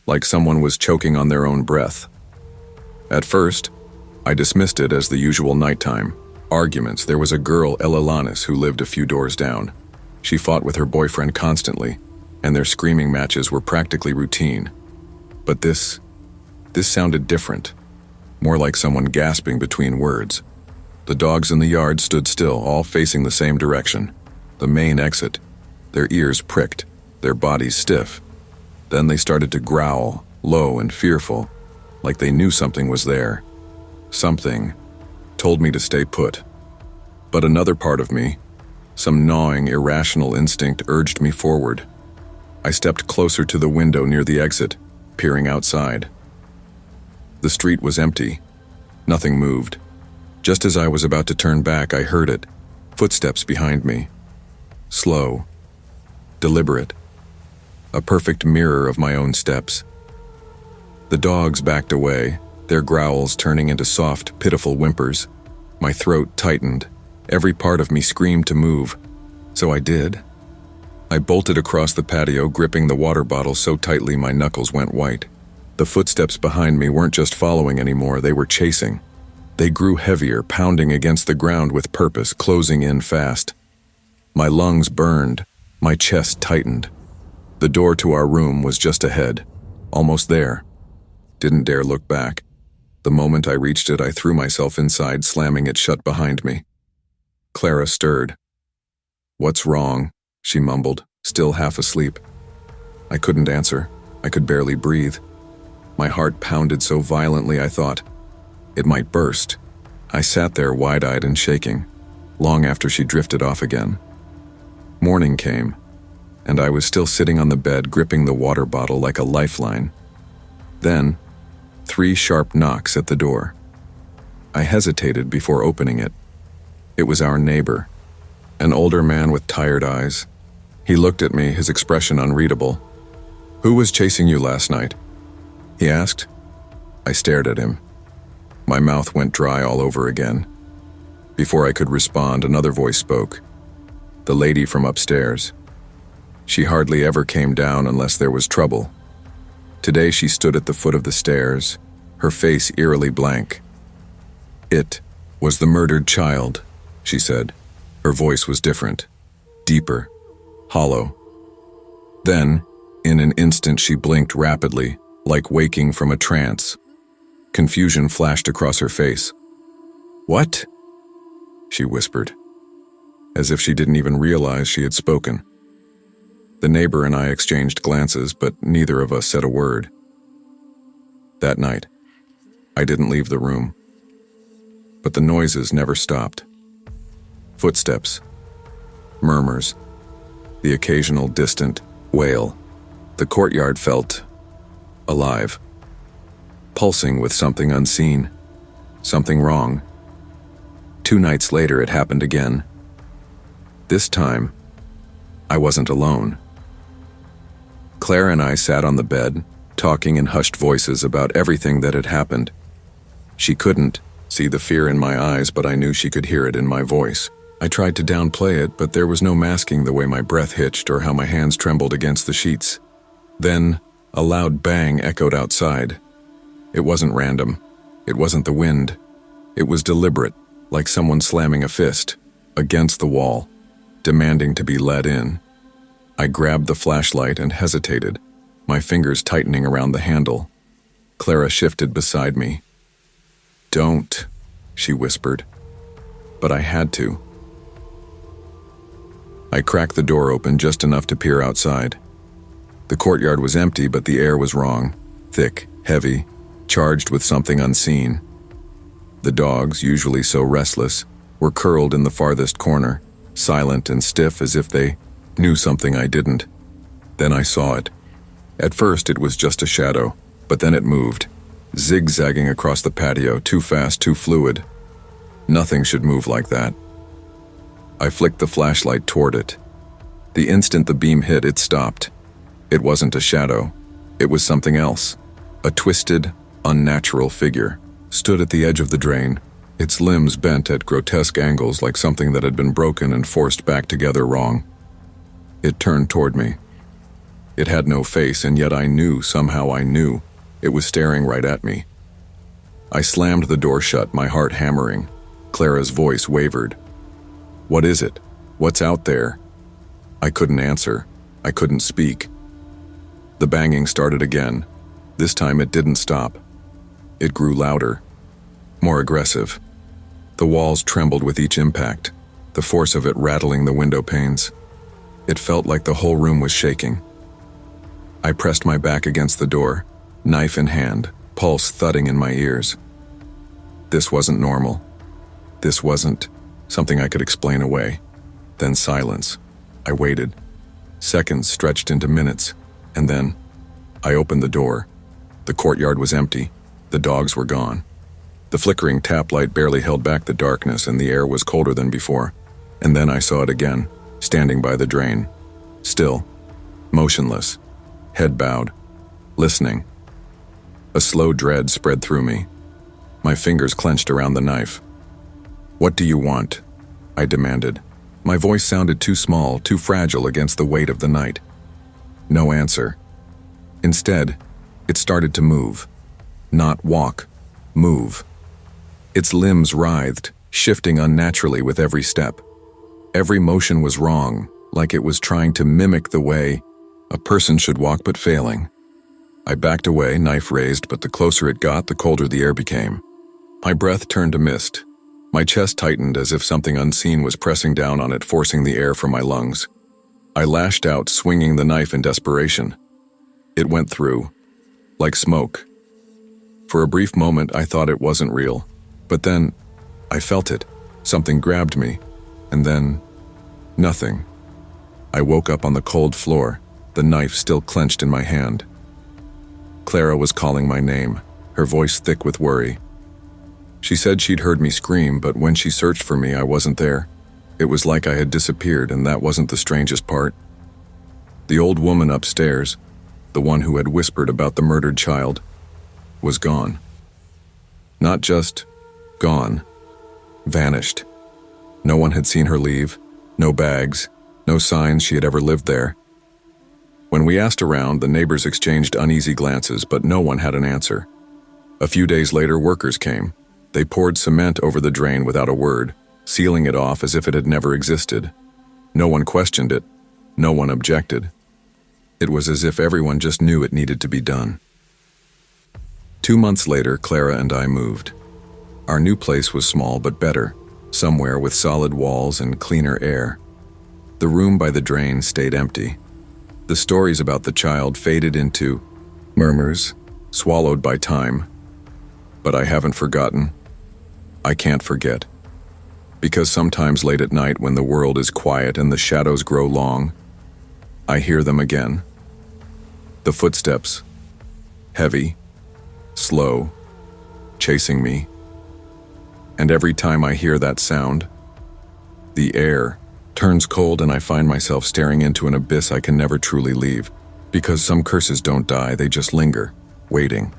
like someone was choking on their own breath. At first, I dismissed it as the usual nighttime arguments. There was a girl, Elanis, who lived a few doors down. She fought with her boyfriend constantly, and their screaming matches were practically routine. But this sounded different, more like someone gasping between words. The dogs in the yard stood still, all facing the same direction, the main exit, their ears pricked, their bodies stiff. Then they started to growl, low and fearful, like they knew something was there. Something told me to stay put. But another part of me, some gnawing, irrational instinct, urged me forward. I stepped closer to the window near the exit, peering outside. The street was empty. Nothing moved. Just as I was about to turn back, I heard it. Footsteps behind me. Slow. Deliberate. A perfect mirror of my own steps. The dogs backed away, their growls turning into soft, pitiful whimpers. My throat tightened. Every part of me screamed to move. So I did. I bolted across the patio, gripping the water bottle so tightly my knuckles went white. The footsteps behind me weren't just following anymore, they were chasing. They grew heavier, pounding against the ground with purpose, closing in fast. My lungs burned, my chest tightened. The door to our room was just ahead, almost there. Didn't dare look back. The moment I reached it, I threw myself inside, slamming it shut behind me. Clara stirred. "What's wrong?" she mumbled, still half asleep. I couldn't answer. I could barely breathe. My heart pounded so violently I thought it might burst. I sat there wide-eyed and shaking, long after she drifted off again. Morning came, and I was still sitting on the bed, gripping the water bottle like a lifeline. Then, 3 sharp knocks at the door. I hesitated before opening it. It was our neighbor, an older man with tired eyes. He looked at me, his expression unreadable. "Who was chasing you last night?" he asked. I stared at him. My mouth went dry all over again. Before I could respond, another voice spoke. The lady from upstairs. She hardly ever came down unless there was trouble. Today she stood at the foot of the stairs, her face eerily blank. "It was the murdered child," she said. Her voice was different, deeper, hollow. Then, in an instant, she blinked rapidly, like waking from a trance. Confusion flashed across her face. "What?" she whispered, as if she didn't even realize she had spoken. The neighbor and I exchanged glances, but neither of us said a word. That night, I didn't leave the room. But the noises never stopped. Footsteps, murmurs, the occasional distant wail. The courtyard felt alive, pulsing with something unseen, something wrong. 2 nights later, it happened again. This time, I wasn't alone. Claire and I sat on the bed, talking in hushed voices about everything that had happened. She couldn't see the fear in my eyes, but I knew she could hear it in my voice. I tried to downplay it, but there was no masking the way my breath hitched or how my hands trembled against the sheets. Then, a loud bang echoed outside. It wasn't random. It wasn't the wind. It was deliberate, like someone slamming a fist against the wall, demanding to be let in. I grabbed the flashlight and hesitated, my fingers tightening around the handle. Clara shifted beside me. "Don't," she whispered. But I had to. I cracked the door open just enough to peer outside. The courtyard was empty, but the air was wrong, thick, heavy, charged with something unseen. The dogs, usually so restless, were curled in the farthest corner, silent and stiff as if they knew something I didn't. Then I saw it. At first it was just a shadow, but then it moved, zigzagging across the patio, too fast, too fluid. Nothing should move like that. I flicked the flashlight toward it. The instant the beam hit, it stopped. It wasn't a shadow. It was something else. A twisted, unnatural figure stood at the edge of the drain, its limbs bent at grotesque angles like something that had been broken and forced back together wrong. It turned toward me. It had no face, and yet I knew, somehow I knew, it was staring right at me. I slammed the door shut, my heart hammering. Clara's voice wavered. "What is it? What's out there?" I couldn't answer. I couldn't speak. The banging started again. This time it didn't stop. It grew louder, more aggressive. The walls trembled with each impact, the force of it rattling the window panes. It felt like the whole room was shaking. I pressed my back against the door, knife in hand, pulse thudding in my ears. This wasn't normal. This wasn't something I could explain away. Then silence. I waited. Seconds stretched into minutes, and then I opened the door. The courtyard was empty. The dogs were gone. The flickering tap light barely held back the darkness, and the air was colder than before. And then I saw it again, standing by the drain. Still, motionless, head bowed, listening. A slow dread spread through me. My fingers clenched around the knife. "What do you want?" I demanded. My voice sounded too small, too fragile against the weight of the night. No answer. Instead, it started to move. Not walk, move. Its limbs writhed, shifting unnaturally with every step. Every motion was wrong, like it was trying to mimic the way a person should walk but failing. I backed away, knife raised, but the closer it got, the colder the air became. My breath turned to mist. My chest tightened as if something unseen was pressing down on it, forcing the air from my lungs. I lashed out, swinging the knife in desperation. It went through, like smoke. For a brief moment, I thought it wasn't real. But then, I felt it. Something grabbed me. And then, nothing. I woke up on the cold floor, the knife still clenched in my hand. Clara was calling my name, her voice thick with worry. She said she'd heard me scream, but when she searched for me, I wasn't there. It was like I had disappeared, and that wasn't the strangest part. The old woman upstairs, the one who had whispered about the murdered child, was gone. Not just gone, vanished. No one had seen her leave, no bags, no signs she had ever lived there. When we asked around, the neighbors exchanged uneasy glances, but no one had an answer. A few days later, workers came. They poured cement over the drain without a word, sealing it off as if it had never existed. No one questioned it. No one objected. It was as if everyone just knew it needed to be done. 2 months later, Clara and I moved. Our new place was small but better, somewhere with solid walls and cleaner air. The room by the drain stayed empty. The stories about the child faded into murmurs, swallowed by time. But I haven't forgotten. I can't forget. Because sometimes late at night when the world is quiet and the shadows grow long, I hear them again. The footsteps, heavy, slow, chasing me. And every time I hear that sound, the air turns cold and I find myself staring into an abyss I can never truly leave. Because some curses don't die, they just linger, waiting.